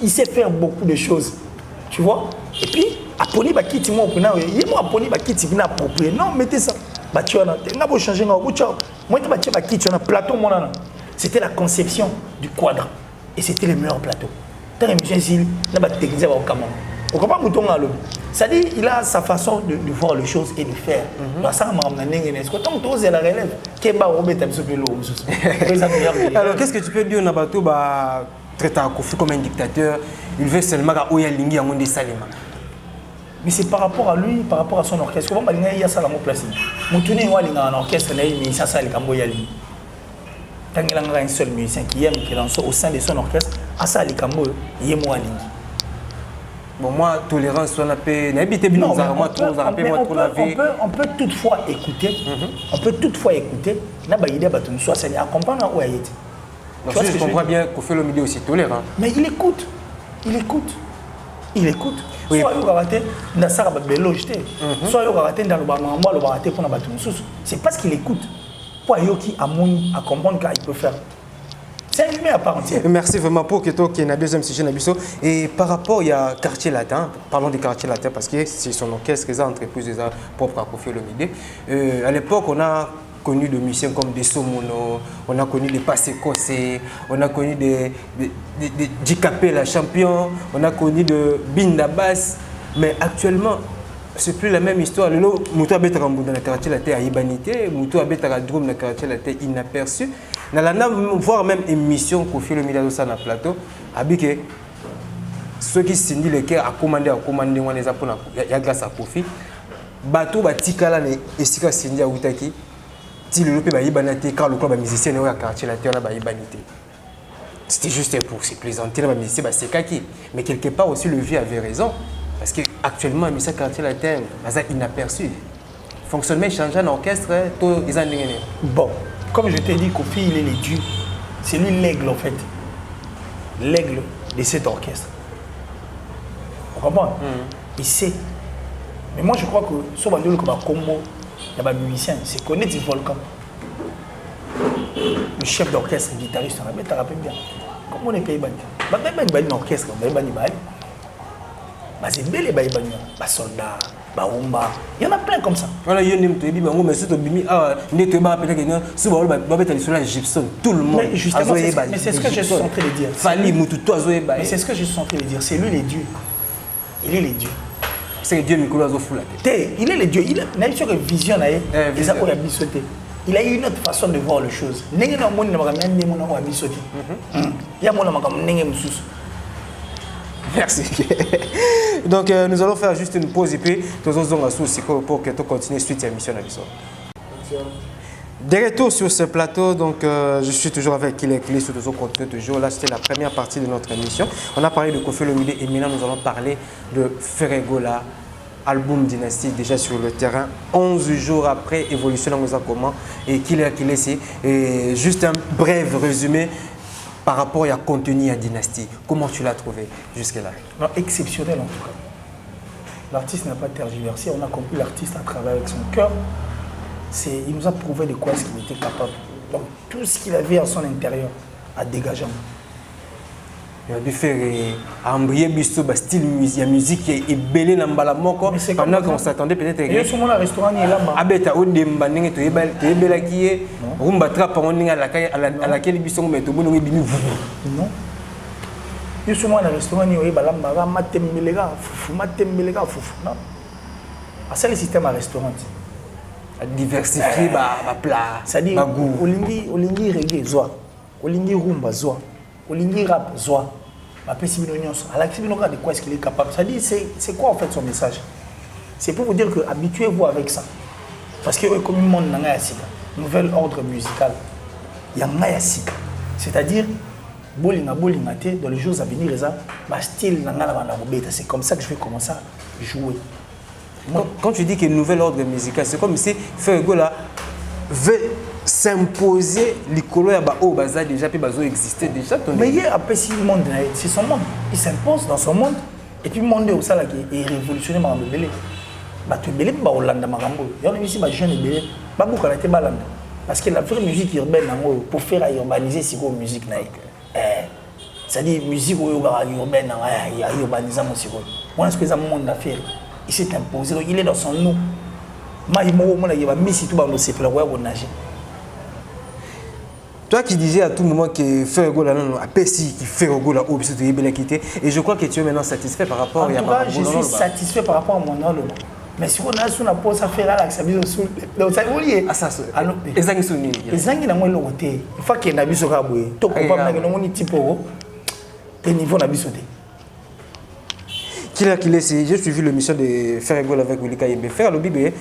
il sait faire beaucoup de choses. Tu vois? Et puis, Aponi ba kiti mo puna ye mo Aponi ba kiti bina approprié. Non, mettez ça. Ba tu na te ngabo changer ngabo ciao. Moi tu ba tu ba kiti na plateau monana. C'était la conception du quadre et c'était le meilleur plateau. Tant émission ici na ba technicien ba okama. On comprend mouton ngalo. Ça dit il a sa façon de voir les choses et de faire. Dans ça ma na ndenge n'est-ce que tant que tu la relève Keba Robert biso pelo mususu. Alors qu'est-ce que tu peux dire na bateau ba traiter Kofi comme un dictateur? Il veut seulement à Oyalingi en monde Salima. Mais c'est par rapport à lui, par rapport à son orchestre. Comment il y a ça dans mon place? Moutouné il a un orchestre, mais ça c'est le Camboyali. Tant qu'il a un seul musicien qui aime qu'il lance au sein de son orchestre, à ça le Cambo, il est moi bon moi tolérance on a pas n'habiter bien on peut toutefois écouter. On peut toutefois écouter. Na ba idée ba tu soit c'est à comprendre où il est. Donc je comprends bien qu'on fait le milieu aussi tolérant. Mais il écoute. Oui. Soit il va rater dans sa bello jeté. Soit il va rater dans le bamamba, le va rater pour na batu. C'est parce qu'il écoute. Pour Yoki à comprendre qu'il peut faire. C'est un humain à part entière. Merci vraiment pour que tu aies un deuxième sujet. Et par rapport, il y a Quartier Latin, parlons du Quartier Latin parce que c'est son orchestre, c'est entreprise propre à Koffi Olomide. À l'époque, on a connu des musiciens comme des Somono, on a connu des Passé Kossé, on a connu des Djikapé la champion, on a connu de Binda Bass, mais actuellement, c'est plus la même histoire. Le Moutou Abet Rambou dans le quartier Latin à Ibanité, Moutou Abet Radroum dans le quartier Latin inaperçu. Dans la voire même émission Koffi Olomide dans le plateau, habité ceux qui se disent les cœurs à commander, on les a pour la grâce à Koffi. Bateau Batikala et Sika Sindi à Outaki. Si le lopé Ibanité, car le club musicien est au quartier Latin, on a Ibanité. C'était juste pour se plaisanter, les musiciens, c'est kaki. Mais quelque part aussi, le vieux avait raison. Parce qu'actuellement, le musicien quartier Latin, c'est inaperçu. Fonctionnement change en orchestre, tout les années. Bon, comme je t'ai dit, Koffi, il est le dieu. C'est lui l'aigle en fait. L'aigle de cet orchestre. On comprend? Il sait. Mais moi, je crois que ce que comme un combo, il y a des musiciens, c'est connaître le volcan. Le chef d'orchestre, le guitariste, on a rappelé bien. Comment on est payé? Il y a un orchestre, c'est bel et bien, soldats, il y en a plein comme ça. Tout le monde. Mais justement, c'est ce que je suis en train de dire. Mais c'est ce que je suis en train de dire. C'est lui les dieux. Il est les dieux. C'est Dieu Mikolo Azofoula. Il est le Dieu. Il a une vision. Il a une autre façon de voir les choses. Il y a merci. Donc nous allons faire juste une pause et puis nous allons pour que tu continues suite à l'émission. De retour sur ce plateau, donc je suis toujours avec Kile sur toujours continue toujours. Là, c'était la première partie de notre émission. On a parlé de Koffi Olomide et maintenant nous allons parler de Ferregola, album Dynastie déjà sur le terrain. 11 jours après, évolution dans comment et Kile c'est juste un bref résumé par rapport à contenu à Dynastie. Comment tu l'as trouvé jusque-là? Exceptionnel en tout cas. L'artiste n'a pas tergiversé, on a compris l'artiste à travers avec son cœur. Il nous a prouvé de quoi est-ce qu'il était capable. Donc tout ce qu'il avait à son intérieur a dégagé. Il a dû faire embrayer bisto style musique est belé dans balamoko pendant qu'on s'attendait peut-être et sur mon restaurant il est là abeta odemba ndenge to yebela ki e rumba trap on ndinga à laquelle biso meto bono bimi non et sur mon restaurant il est balamba matembelega fufu non à ça le système à restaurant à diversifier ba plat ça dit olingi reggae zoa olingi rumba zoa olingi rap zoa ma pessimino nyonso à la kibinoka de quoi est-ce qu'il est capable. Ça dit c'est quoi en fait son message? C'est pour vous dire que habituez-vous avec ça parce que comme le monde nanga yasika nouvel ordre musical yanga yasika c'est-à-dire bolinga te dans les jours à venir ça ma style nanga na bana robeta c'est comme ça que je vais commencer à jouer. Quand tu dis que nouvel ordre musical c'est comme si Ferregola veut s'imposer l'icolo ya ba o baza déjà puis bazo exister déjà ton mais il y a après si le monde c'est son monde il s'impose dans son monde et puis le monde au ça là qui est révolutionné par le belé ba tu belé ba Hollande marambo il y a ici ba jeune belé ba beaucoup la te balanda parce que la vraie musique urbaine pour faire urbaniser c'est quoi musique na ça dit musique urbaine ya urbaniser mon siko moi est-ce que ça monde d'affaires il s'est imposé il est dans son nom maïmo mon ya ba misi tout ba no c'est pour la nager. Toi qui disais à tout moment que Ferregola non a pessi qui Ferregola au biso de bela quitté et je crois que tu es maintenant satisfait par rapport à en tout cas je suis satisfait par rapport à mon album mais si on a sur la pause à faire là que ça biso sous donc ça oublié ah ça ezangi soni ezangi na moi le côté il faut que na biso ka boye to ko pas na no ni tipo et niveau na biso té qu'il est j'ai suivi l'émission de Ferregola avec Willy Kayembe faire le bibé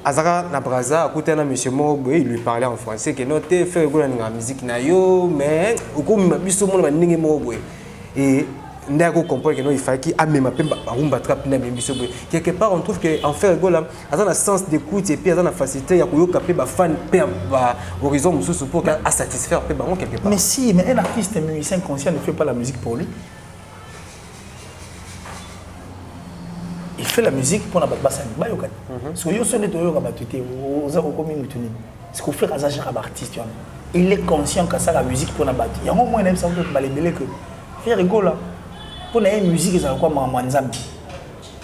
Azara na Braza, à côté de monsieur Mobo, il lui parlait en français que noté faire la musique na yo, mais au coup biso mon ninge Mobo et ndako comprendre que non il fallait qu'il a même pas rumba trap na biso quelque part on trouve que en faire gola azana sens d'écoute et puis azana facilité ya koyoka pe ba fan pe ba horizon mususu pour à satisfaire pe ba quelque part. Mais si mais un artiste musicien conscient ne fait pas la musique pour lui. Il fait la musique pour la bassani bayoka. So yo sonne to yoka batute oza ko komi mutuni. Ce qu'on fait azagera artiste il est conscient que ça la musique pour la battre. Il y a un moment où il aime ça que faire rigolo pour la musique c'est quoi mamanzambi.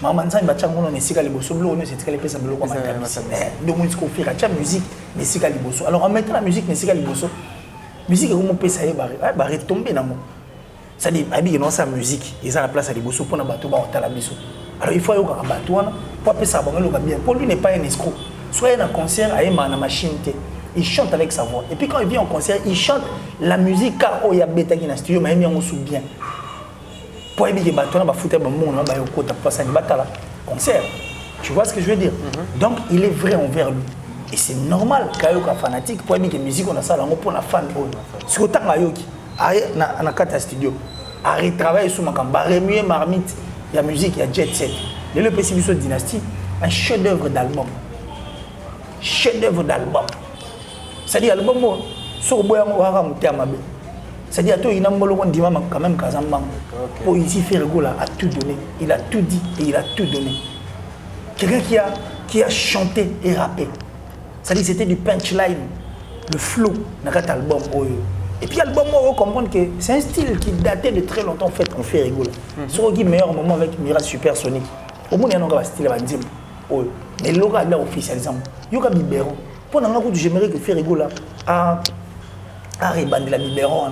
Mamanzambi va tchango on esika liboso blo on c'est pesa blo kwa matamisi. Donc on se faire la musique esika liboso. Alors en mettant la musique esika liboso, musique comment pesa e ba retomber na mo. Ça dit abi non sa musique, ils ont la place à liboso pour na bato ba otala biso. Alors il faut yoka bato wana pour pesa bango loka bien. Pour lui n'est pas un escroc. Soit il a un concert à na machine té. Il chante avec sa voix. Et puis quand il vient en concert, il chante la musique car il y a bêta qui est dans le studio, mais il y a un bien. Pour éviter que bateau va foutre un monde, va y côté pour ça battre concert. Tu vois ce que je veux dire? Donc il est vrai envers lui. Et c'est normal qu'il y ait un fanatique pour éviter que la musique on a ça pour la fan. Ce que tu as yoki, na kata studio, à retravailler sur ma camba, remuer marmite, il y a musique, il y a jet set. Le PC Bisso Dynastie, un chef-d'œuvre d'album. Chef-d'œuvre d'album. C'est-à-dire l'album sur boya ngora mutema be. C'est-à-dire toi il n'a pas dit quand même Kazamba. Pour ici faire là a tout donné, il a tout dit et il a tout donné. Quelqu'un qui a chanté et rappé. C'est-à-dire c'était du punchline, le flow dans cet album. Et puis l'album on comprendre que c'est un style qui datait de très longtemps en fait on fait rigoler. Sur le meilleur moment avec Mirage Supersonic. Au moins il y a un style bandim. Mais l'ora là officialisant. Yoka Biberon. Pour nous, j'aimerais que faire rigoler à rebander la Biberon.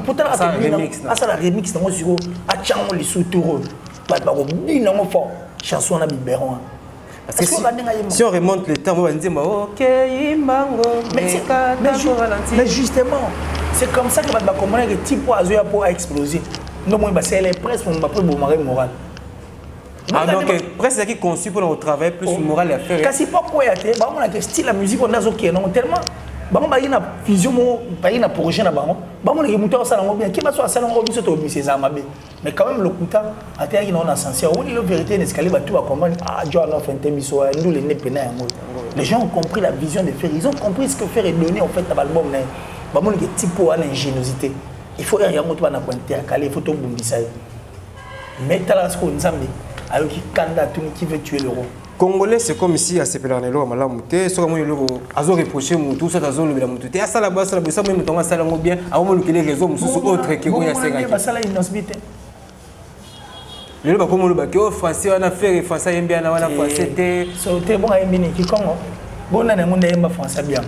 Pour la remix, à Tchamo les sous-tours. Chanson à Biberon. Si on remonte le temps, on va dire ok, mais justement, c'est comme ça que va comprendre que type oiseau a explosé. Non, moi, c'est les presses pour me faire moral. Ah donc presque qui conçu pour notre travail plus moral et affaire. Kasi pas quoi yate, ba mon que style la musique on a zo qui non tellement ba on ba ina vision mo ba ina projet na ba ba mon que muto ça na bien qui va so ça na ngo biso to biso za mabe. Mais quand même le kuta ate qui non essentiel. On dit la vérité n'escalier ba tout va comprendre ah Dieu a fait un biso nous les ne pena yango. Les gens ont compris la vision de faire, ils ont compris ce que faire est donné en fait à l'album là. Ba mon que type à l'ingéniosité. Il faut rien moto ba na pointer calé photo bumbisa. Mais tala ce qu'on nzambe alors qui veut tuer l'euro. Congolais, c'est comme ici à Sepelanelo, à Malamouté, sur le l'euro, à zo reprocher tout ça, à zo le Mouté, à ça là-bas, ça là-bas, même ton ça là bien, à moment que les réseaux sont autres qui ont assez gagné. Ça là, il n'ose vite. Le bas comme le bas, que français, on a fait français, aime bien, on a français, c'était. C'était bon à aimer, qui Congo. Bon, on a un monde aime français bien.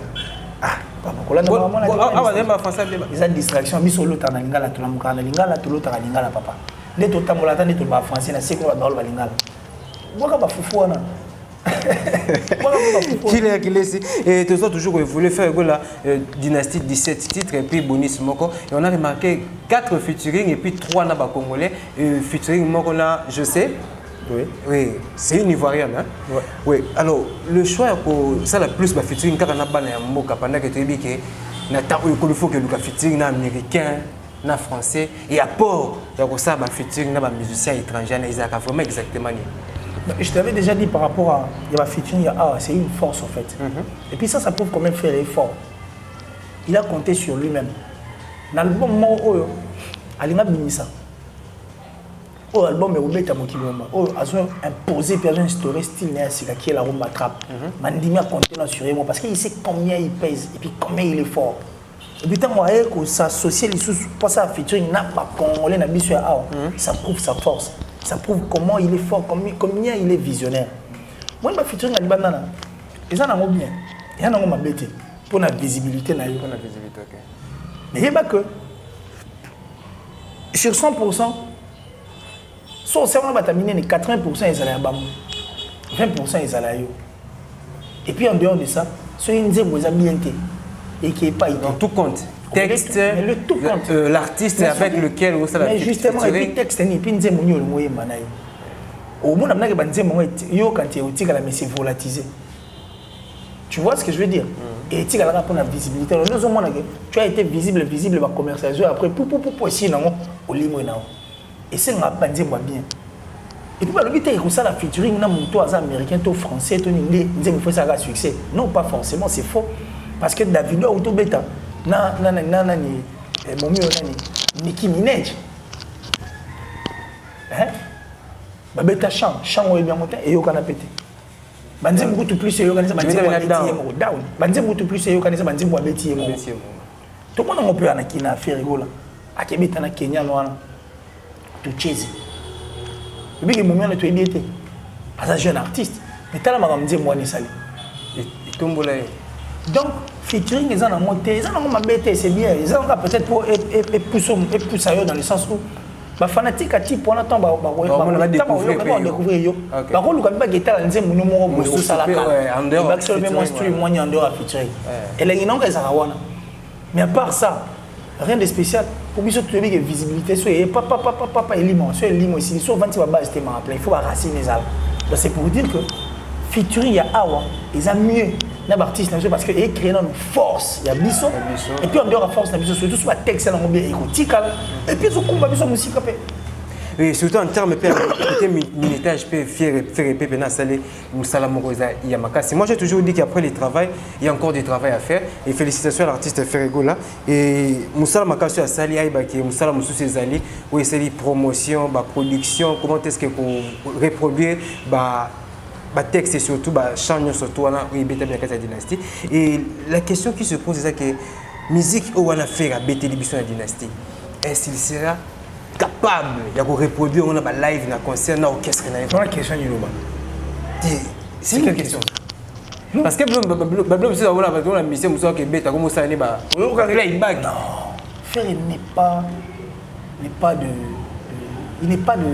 Ah, papa, quand on a un français bien. Ils ont distraction, mis sur l'autre, à l'ingala, tout le monde, à l'ingala, tout l'autre, à l'ingala, papa. Les tout tambola tani tout bas français na seko ba ba lingala. Boka ba fufu wana. Qu'il est ici et tous autres toujours voulu faire la dynastie 17 titres et puis bonus moko et on a remarqué 4 featuring et puis 3 na ba congolais featuring moko na je sais. Oui, c'est une ivoirienne hein. Ouais. Oui, alors le choix pour ça la plus ba featuring car na ba na mboka pendant que tu dis que na ta il faut que le featuring na américain na français et apport donc ça ba featuring na ba musiciens étrangers na Isaac vraiment exactement. Je t'avais déjà dit par rapport à il y a featuring c'est une force en fait. Et puis ça prouve quand même faire effort. Il a compté sur lui-même. Dans l'album Moro Alina Binissa. Oh album est oublie ta mokilomba. Oh a imposé puis a instauré style néa qui est la rumba trap. Mandimi a compté sur moi parce qu'il sait combien il pèse et puis combien il est fort. Et puis tant moi que s'associer les sous pas ça featuring n'a pas congolais na biso ya ça prouve sa force, ça prouve comment il est fort, combien il est visionnaire. Moi ma featuring na banana ils en ont bien il y en a ma bête pour la visibilité na yo. Pour la visibilité OK. Mais il y a que sur 100% so c'est on va terminer 80% ils allaient à Bamou 20% ils allaient à yo. Et puis en dehors de ça so une zéro bien été et qui est pas idée. Donc tout compte. Texte, le tout compte. L'artiste avec lequel vous savez. Mais justement, et puis texte ni puis nzembo ni olmoye manayi. Au moins amna ke banzembo yo quand tu es outil la mais c'est volatilisé. Tu vois ce que je veux dire? Et tu as la pour la visibilité. Nous au moins tu as été visible va commercialiser après pour ici non au limo na. Et c'est nga banzembo bien. Et puis le but est que ça la featuring na moto américain to français to ni nzembo faut ça a succès. Non pas forcément, c'est faux. Parce que Davido auto beta na ni momi onani Nicki Minaj hein ba beta chant o bien monté et yo kana pété banzembo kutu plus yo kanisa banzembo down banzembo kutu plus yo kanisa banzembo abeti mo to mona ngo pe ana kina affaire gola akebeta na Kenya wana to chase bigi momia na to ediete as un jeune artiste mais tala ma nzembo ani sali et tombola donc featuring les en monté les en ma bête c'est bien ils ont peut-être pour et pousser dans le sens où ba fanatique à type on attend ba découvrir yo ba ko luka ba geta nzembo no mo bo sala ka ba so be mo stream mo nyando a featuring et là ils n'ont que ça wana mais à part ça rien de spécial pour biso tu veux que visibilité so et papa elimo so elimo ici so 20 ba base te ma il faut ba raciner ça donc c'est pour dire que featuring ya awa ils ont mieux les artistes parce que ils créent une force il y a biso et puis on dehors la force na biso surtout sur texte na bien écoute et puis so kumba biso musique après oui surtout en termes de minutage peut faire répéter na salé musala mokoza yamakasi moi j'ai toujours dit qu'après le travail il y a encore du travail à faire et félicitations à l'artiste Ferrego là et musala makasi a sali aiba ki musala mususu ezali ou ezali promotion ba production comment est-ce que pour reproduire ba texte et surtout chant surtout on a la dynastie et la question qui se pose c'est que musique où on a fait la bête l'émission de la dynastie est-ce qu'il sera capable de reproduire on a live na concert na orchestre na la question c'est une question parce que bablo c'est on a la mission muso que bête comme ça n'est pas playback non faire il n'est pas de il n'est pas de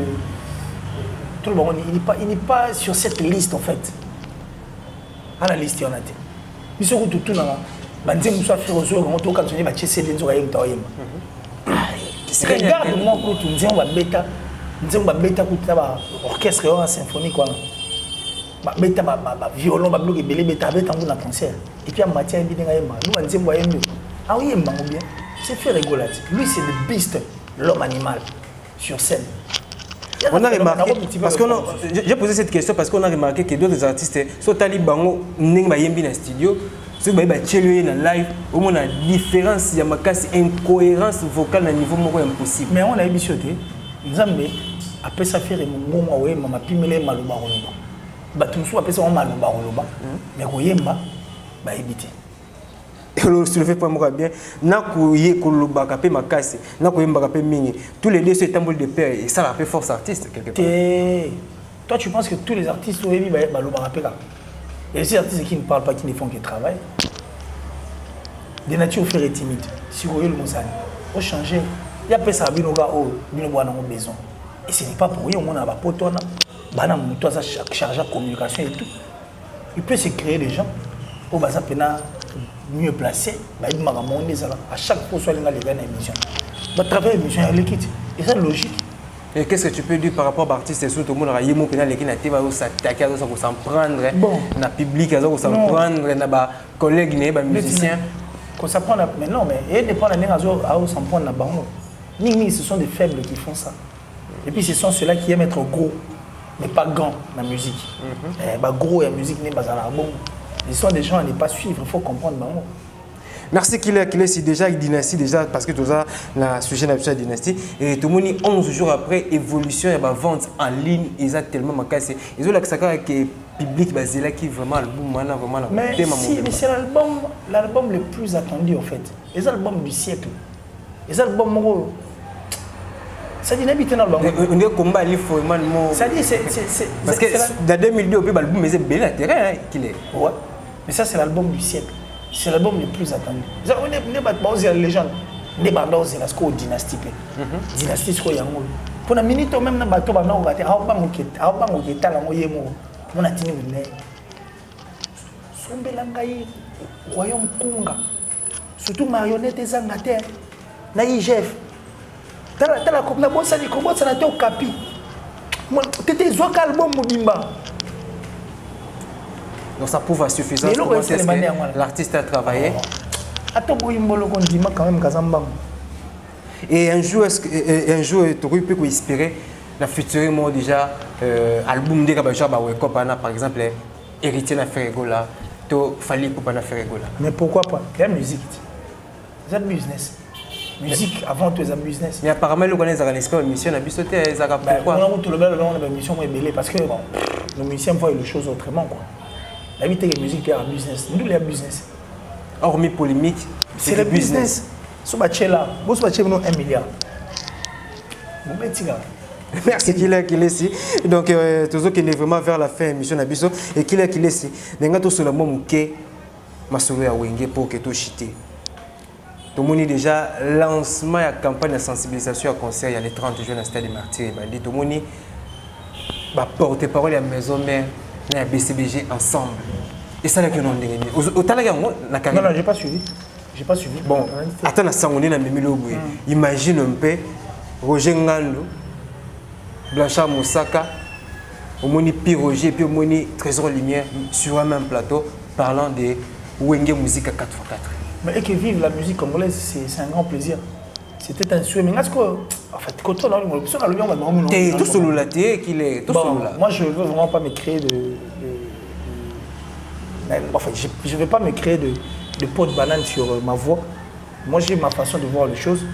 tout le monde, il n'est pas sur cette liste en fait. À la liste, il y en a été. Mais ce que tout le monde a dit, je suis fait quand on a fait des choses, regarde-moi quand tu dis on va bêta orchestre symphonique bêta violon bloc belé bêta dans concert et puis en matière nous on dit ah oui bien c'est fait rigoler lui c'est le beast l'homme animal sur scène. On a remarqué, parce qu'on j'ai posé cette question parce qu'on a remarqué que d'autres artistes sont allés bango n'engba yembi na studio, ceux qui ba tchelé na live, au moins la différence, il y a ma casse incohérence vocale à niveau moko impossible. Mais on a ébichoté, Nzambe après ça faire mon mot ouais mama pimele maluba roloba. Ba tumsu après ça on maluba roloba. Mais ko yemba ba ebité. Le soulevé pour moi bien na koye koloba kapé makasi na koyemba kapé mingi tous les deux c'est tambour de père et ça la fait force artiste quelque part. Toi tu penses que tous les artistes ont émis baloba kapé là et ces artistes qui ne parlent pas qui ne font que travail de nature faire timide si vous voyez le monsani au changer il y a pas ça binoga oh binoga na besoin et ce n'est pas pour rien on a ba potona bana muto ça charge à communication et tout il peut se créer des gens au basa pena mieux placé, à chaque fois soit les gars les émissions. Travailler émission avec l'équipe. Et c'est logique. Et qu'est-ce que tu peux dire par rapport à l'artiste et surtout tout le monde a yémo pénal l'équipe n'a pas s'attaquer à ça pour s'en prendre na public à ça pour s'en prendre na ba collègues né ba musiciens qu'on s'apprend mais non mais et dépend la à s'en prendre na bango. Ni ce sont des faibles qui font ça. Et puis ce sont ceux-là qui aiment être gros mais pas grand dans la musique. Bah gros et la musique n'est pas à la bon. Ils sont des gens à ne pas suivre, il faut comprendre. Merci qu'il est si déjà avec Dynastie, déjà parce que tout ça, le sujet de la Dynastie. Et tout le monde, 11 jours après, évolution et vente en ligne, ils ont tellement cassé. Ils ont l'accès que public, c'est là qui vraiment vraiment. Mais c'est l'album le plus attendu en fait. Les albums du siècle. Les albums ça dit n'habite dans l'album. On est combat il faut ça dit c'est parce que dans 2002 l'album mais c'est bel intérêt qu'il est. Ouais. Mais ça, c'est l'album du siècle. C'est l'album le plus attendu. On n'est pas de la légende. On n'est pas dans la dynastie. Dynastie, c'est quoi? Pour la minute, même dans le bateau, on va dire on a tenu le nez. Sombelangaï, Royaume Kunga. Surtout marionnette des Angleterres. Naïjef. T'as la coupe, la bonne salle, comment ça n'a été au capi? T'étais un album Mobimba. Donc ça prouve à suffisance comment est-ce que l'artiste a travaillé. Et un jour, tu peux espérer la future moi déjà album de Kabacha Wake Up par exemple héritier na Ferrego là, tu fallait pour na Ferrego là. Mais pourquoi pas? La musique. C'est un business. Musique avant tout c'est un business. Mais apparemment le connaît ça émission na bisoté ça pourquoi? On a tout le monde dans l'émission est belé parce que nos musiciens voient les choses autrement quoi. La vie de musique est un business. Nous, les business. Hormis polémique, c'est le business. Si tu là, vous avez 1 milliard. Merci qu'il est ici. Donc, toujours qu'il est vraiment vers la fin de l'émission Nabiso et qu'il est ici. Nous avons sur le moment que Masolo a Wenge pour que tout chite. Tout le monde déjà lancement de la campagne de sensibilisation à concert il y a les 30 juin à Stade des Martyrs. Tout le monde va porter parole à la maison mère à la BCBG ensemble. Et ça là que nous avons dit. Non, non, j'ai pas suivi. J'ai pas suivi. Bon, attends, on a mis imagine un peu Roger Ngando, Blanchard Moussaka, au moni Pi Roger, puis au moni Trésor Lumière sur un même plateau parlant de Wenge Musique à 4x4. Mais et que vivre la musique congolaise, c'est un grand plaisir. C'était un souhait. Mais en fait, quand on a le tout solo là, qu'il est tout solo là. Moi, je ne veux vraiment pas me créer enfin, je ne vais pas me créer de peau de banane sur ma voix. Moi, j'ai ma façon de voir les choses.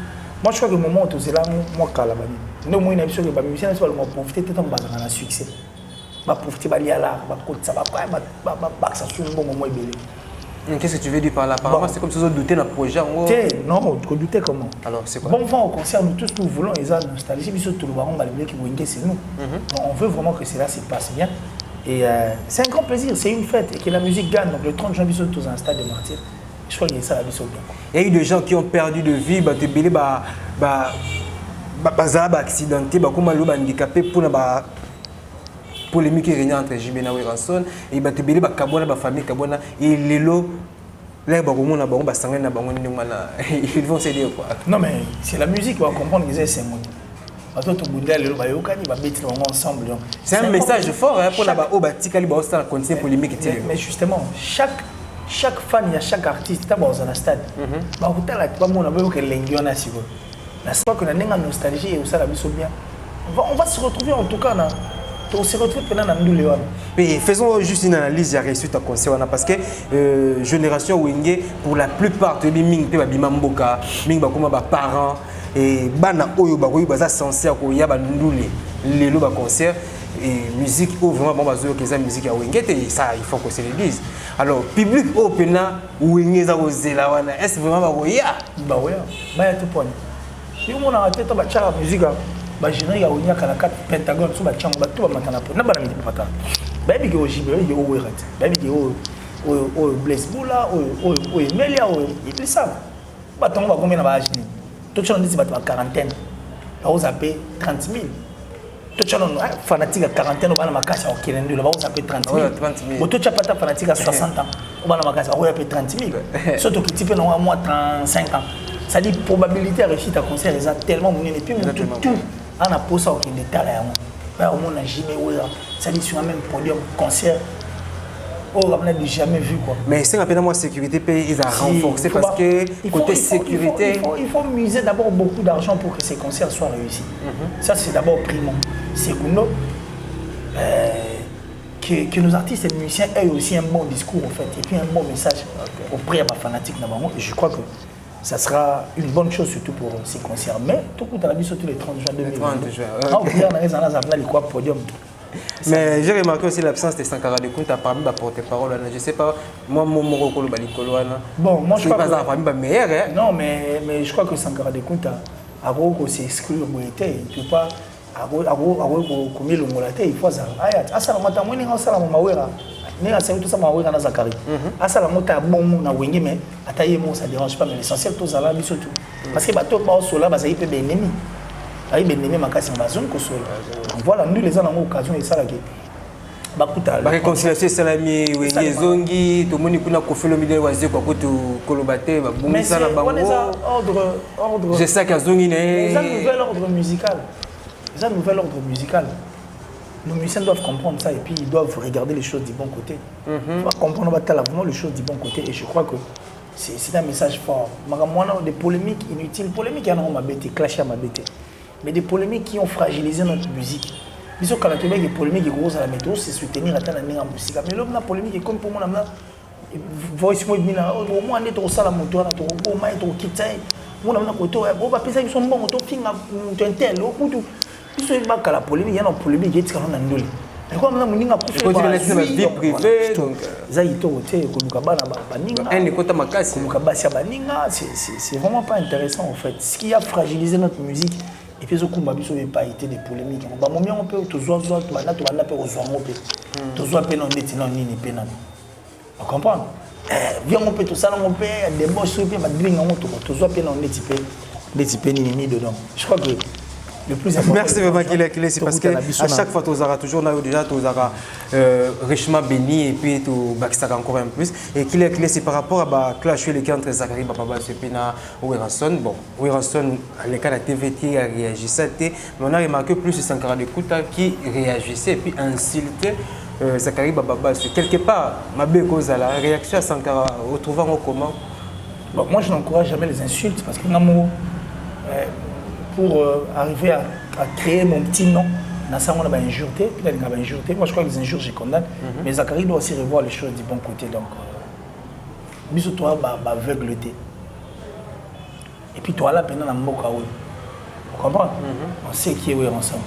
Moi, je crois que le moment où tu es là, moi, je suis là. Moi, je suis là. Je suis là. Je profiter de ton succès. Je profiter de l'art. Qu'est-ce que tu veux dire par là? Apparemment, c'est comme si vous doutez d'un projet. Non, tu doutais comment? Alors, c'est quoi? Bon, au concert, nous tous, nous voulons les gens nostalgie. Tout le baron qui c'est nous. On veut vraiment que cela se passe bien. Et c'est un grand plaisir, c'est une fête et que la musique gagne. Donc le 30 juin, nous sommes tous en stade de Martyrs. Je crois qu'il y a ça la vie sur bien. Il y a eu des gens qui ont perdu de vie, accidenté, handicapé pour la polémique qui règne entre JB et Ranson. Et ils famille et les lots. Là, ils vont s'aider quoi. Non, mais c'est la musique, on va comprendre que c'est moi. C'est un message fort pour la polémique. Mais justement, chaque fan, il y a chaque artiste qui est dans un stade. On va se retrouver en tout cas. On se retrouve pendant faisons juste une analyse à réussite à concert parce que génération Wenge pour la plupart de ming pe bimamboka ming bakoma ba parents et bana oyo bakoyi baza sincère ko ya bandule lelo ba concert et musique ou vraiment bon bazo que ça musique à Wenge et ça il faut qu'on se le dise. Alors public opena Wenge za ozela wana est vraiment ba koya ba ya tout point. Si on a raté ta ba cha musique ba général ya onya kala 4 pentagone so ba chango ba tout ba matana po na ba na miti pata ba bi ke ojibe ba bi o werat ba bi ke o bless bula o melia o ils savent ba tongo ba combien na ba agni to tchana ndisi ba quarantaine ba ozape 30 000 to tchana fanatique à quarantaine ba na makasi o kelendo ba ozape 30 000 bo to tchapata fanatique à 60 ans ba na makasi o yape 30 000 surtout que type na moi 35 ans ça dit probabilité à réussir ta concert est tellement moyen et puis tout on a posé ça au détail là on a jamais ça dit sur un même podium concert on n'a jamais vu quoi. Mais c'est un peu de sécurité pays ils a renforcé parce que côté sécurité il faut miser d'abord beaucoup d'argent pour que ces concerts soient réussis. Ça c'est d'abord primo. Secondo que nos artistes et musiciens aient aussi un bon discours en fait et puis un bon message auprès de ma fanatique et je crois que ça sera une bonne chose surtout pour ces concerts. Mais tout le monde a la vie surtout les 30 juin 2020. Mais j'ai remarqué aussi l'absence de Sankara de Kunta parmi les porte-parole. Je ne sais pas, moi, mon Morocco, bon, moi je crois que non, mais je crois que Sankara de Kunta, c'est exclu le monétaire. Tu ne peux pas il faut ça. Tout ça m'a Zakari. Ça bon na Wenge mais ça dérange pas mais l'essentiel tout ça là surtout parce que bateau pas au là bas il peut ennemi. Aïe ennemi makasi bazon ko so. Voilà nous les gens en occasion et ça là bakuta. Ba réconciliation salami Wenge zongi to moni kuna ko felo milieu wazi kwa kutu kolobate ba bumisa na bango. Ordre. Je sais que zongi né. Ça nouvel ordre musical. Ça nouvel ordre musical. Nos musiciens doivent comprendre ça et puis ils doivent regarder les choses du bon côté. Ils doivent comprendre vraiment les choses du bon côté et je crois que c'est un message fort. Des polémiques inutiles, polémiques qui ont m'abêté, clashé à m'abêté, mais des polémiques qui ont fragilisé notre musique. Ils ont quand des polémiques qui grosses à la météo, c'est soutenir à la musique. Mais là, la polémique est comme pour moi, voice moi, au moins on est au salon, on est au moins on quitte, on a côté, on va penser qu'ils sont bons, on a un tel, ils sont pas la polémique, il y a une polémique qui est très grande. Et comme on a moninga pour faire la vie privée donc ça il tourne koluka bana baninga un écoute makasi koluka basi baninga c'est vraiment pas intéressant en fait ce qui a fragilisé notre musique et puis zokumba biso pas été des polémiques ba momia on peut tozoa bana to bana pe ozwa ngope tozoa pe non neti non nini pe nan on comprend viens on peut tout ça on peut des boss pe ba dringa on tozoa pe non neti pe nini dedans je crois que le plus important. Merci vraiment qu'il est c'est parce que à chaque fois tu auras toujours là déjà tu auras richement béni et puis tu backstar encore un plus et qu'il est c'est par rapport à clash les entre Zachary Baba et Pena Weranson bon Weranson les cas de la TVT a réagi ça mais on a remarqué plus de Sankara de Kouta qui réagissait et puis insultait Zachary Baba quelque part ma belle cause à la réaction à Sankara retrouvant au comment bon, moi je n'encourage jamais les insultes parce que pour arriver à créer mon petit nom, moi je crois que les injures je condamne, mais Zachary doit aussi revoir les choses du bon côté. Donc, bisous toi, aveugleté. Et puis toi là, pendant la moka, vous comprenez? On sait qui est où ensemble.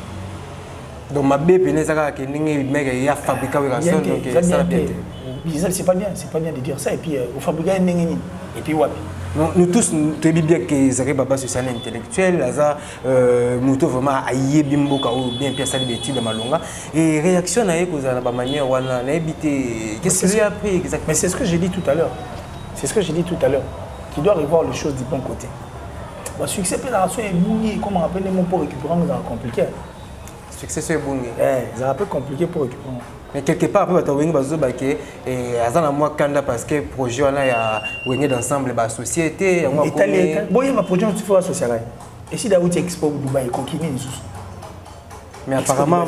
Donc ma bébé, il y a fabriqué c'est pas bien de dire ça. Et puis, vous fabriquez un et puis, ouais. Nous tous, nous savons bien que Zachary Baba c'est un intellectuel, nous avons vraiment aïe bimboka ou bien pièce d'études de Malonga et réaction à la manière où on a habité. Qu'est-ce qu'il y a après exactement? Mais c'est ce que j'ai dit tout à l'heure. C'est ce que j'ai dit tout à l'heure. Qu'il doit revoir les choses du bon côté. Le succès de la nation est bougné, comme on rappelle les mots pour récupérer, c'est compliqué. Succès c'est bougné. C'est un peu compliqué pour récupérer. Mais quelque part après tu as vu et azana moi kanda parce que projet on a ya wengé d'ensemble ba société on italien boye ma projet tu faut associer et si Daoudi Expo Dubaï kokini nsusu mais apparemment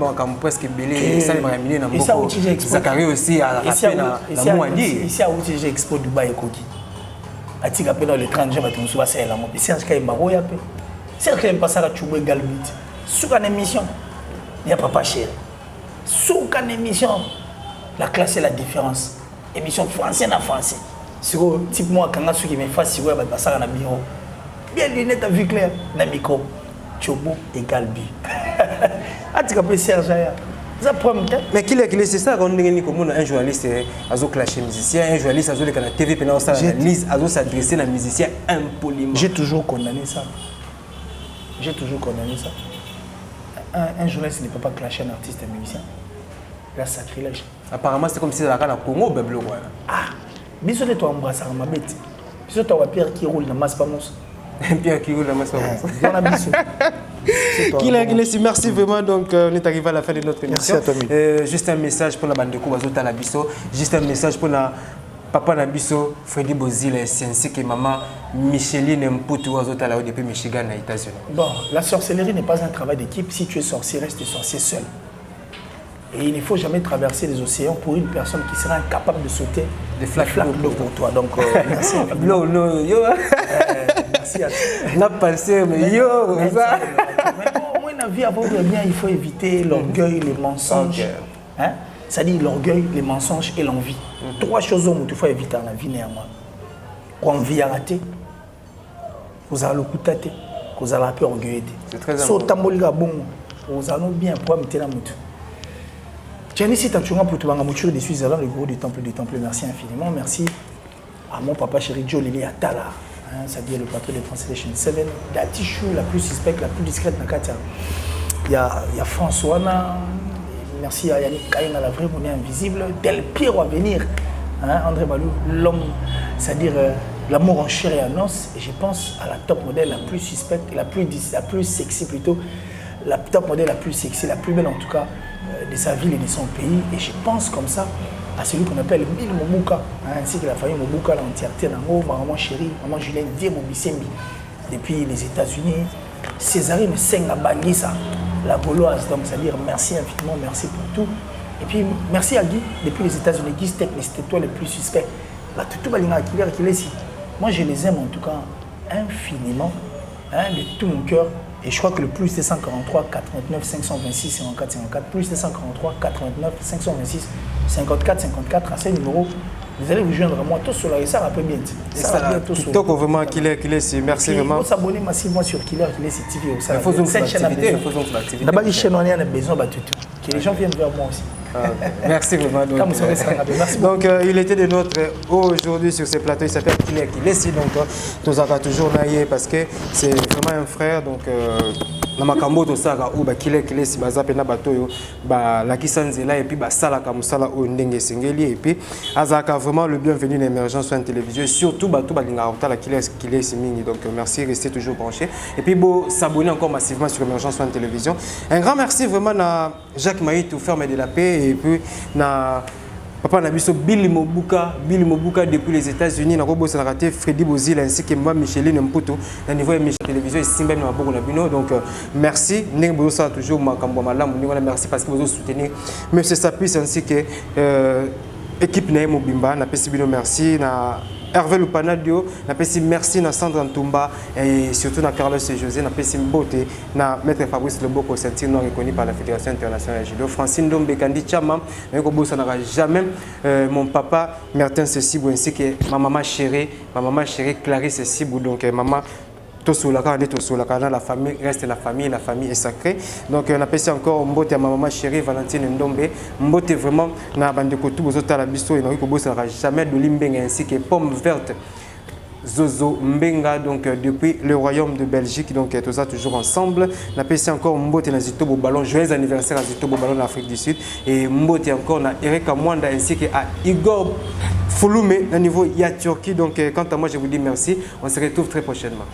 on a presque belé ça les raminer na mboko Zachary aussi à rappel na moi dit ici à Daoudi Expo Dubaï koki atika pe dans le 30 jours batunsu ba sala mo Serge Kayemba roya pe Serge Kayemba ça la chubwe galbit sur une émission il y a pas cher. Sous une émission, la classe est la différence. Émission français en français. Sur type moi, quand je suis face sur web, ça dans le bureau. Bien lunettes à vue claire, dans le micro. Chobo égale bi. Tu peux Serge. Mais qui est c'est ça qu'on dit comme un journaliste a clasher musicien, un journaliste a la TV pendant ça analyse, a s'adresser à musicien impoliment. J'ai toujours condamné ça. Un journaliste ne peut pas clasher un artiste et un musicien. Là, sacrilège. Apparemment, c'est comme si c'était la Congo, Beblo. Ah, bisous de toi, embrasser ma bête. Bisous de toi, Pierre qui roule dans Masse Pamos. Pierre qui roule dans Masse Pamos. Dans la bisou. Merci vraiment. Donc, on est arrivé à la fin de notre émission. Merci à toi. Juste un message pour la bande de Kouazota la Bisso. Juste un message pour la papa Nabiso, Freddy Bozil, ainsi que maman Micheline Mputu Wazotala depuis Michigan, aux États-Unis. Bon, la sorcellerie n'est pas un travail d'équipe. Si tu es sorcier, reste sorcier seul. Et il ne faut jamais traverser les océans pour une personne qui sera incapable de sauter des flaques d'eau pour toi. Donc, merci. Merci à toi. La pensée, mais yo, ça. Mais au moins, la vie, avant de bien, il faut éviter l'orgueil, les mensonges. Hein? C'est-à-dire l'orgueil, les mensonges et l'envie. Trois choses où il faut éviter dans la vie néanmoins. Quand on vit à rater, vous allez le coup tâter, vous allez un peu orgueilleux. C'est très important. Vous allez bien pouvoir mettre la moto. Tiens, ici, tu as pour te faire des Suisses dans le gros du temple. Merci infiniment. Merci à mon papa chéri Joe Lili Atala, c'est-à-dire le patron de Translation 7, Datichou, la plus suspecte, la plus discrète. Il y a François. Merci à Yannick Kaïna, la vraie monnaie invisible. Del Piero à venir. André Balou, l'homme, c'est-à-dire l'amour en chair et en os. Et je pense à la top modèle la plus suspecte, la plus sexy plutôt. La top modèle la plus sexy, la plus belle en tout cas de sa ville et de son pays. Et je pense comme ça à celui qu'on appelle Bill Mobuka, ainsi que la famille Mobuka, l'entièreté d'Ango, maman chérie, maman Julien Diemo Bissembi, depuis les États-Unis. Césarine Senga Bangisa, la Gauloise, donc c'est-à-dire merci infiniment, merci pour tout. Et puis merci à Guy, depuis les États-Unis, Guy Steck, c'était toi le plus suspect. Là, tout Balinga qui est ici. Moi je les aime en tout cas infiniment, de tout mon cœur. Et je crois que le plus c'est 143 89 526 54 54, plus c'est 143 89 526 54 54 à ce numéro. Vous allez vous joindre à moi, tout sur la ça rappelle bien. Ça va tout sur TikTok vraiment Killer, merci vraiment. Il faut s'abonner massivement sur Killer TV. Il faut une activité, D'abord, les chaînes on a besoin de tout. Que les gens viennent vers moi aussi. Merci vraiment. Merci donc il était de notre aujourd'hui sur ce plateau, il s'appelle Kilek. Il est ici, donc nous avons toujours naïe parce que c'est vraiment un frère. Donc na makambo to saka ou ba Kilek si baza pena batoyo ba la kisanzela et puis ba sala ka musala o ndenge singeli et puis azaka vraiment le bienvenu dans l'émergence sur une télévision et surtout bato ba linga hota la Kilek mingi. Donc merci, restez toujours branchés et puis beau s'abonner encore massivement sur l'émergence sur une télévision. Un grand merci vraiment à Jacques Maï tout ferme de la paix et puis na papa Nabiso Billy Mobuka depuis les États-Unis, na robo raté Freddy Bozil ainsi que moi Micheline Mputo na niveau de télévision et Simba na boko na bino. Donc merci ndenge bozo ça toujours makambo malamu ndenge merci parce que vous soutenez monsieur Sapis ainsi que équipe na Mobimba na pesi bino merci na Hervé Lupanadio, merci à Sandra Ntumba et surtout à Carlos et José, beauté, à Maître Fabrice Leboko, ceinture non reconnu par la Fédération internationale de judo. Francine Dombe Kandi Chama, ça n'aura jamais mon papa Martin Sessibou ainsi que ma maman chérie Clarisse Sessibou. Donc maman la famille reste la famille est sacrée. Donc on appelle ça encore Mbote à ma maman chérie Valentine Ndombe. Mbote vraiment na bande ko tout bozota la biso et na ko bosara jamais de limbenga ainsi que pomme verte Zozo Mbenga, donc depuis le royaume de Belgique. Donc tout ça toujours ensemble. On appelle ça encore Mbote na Zitobo Ballon. Joyeux anniversaire à Zitobo Ballon d'Afrique du Sud. Et Mbote encore na Erika Mwanda ainsi que à Igor Fouloumé au niveau ya Turquie. Donc quant à moi je vous dis merci. On se retrouve très prochainement.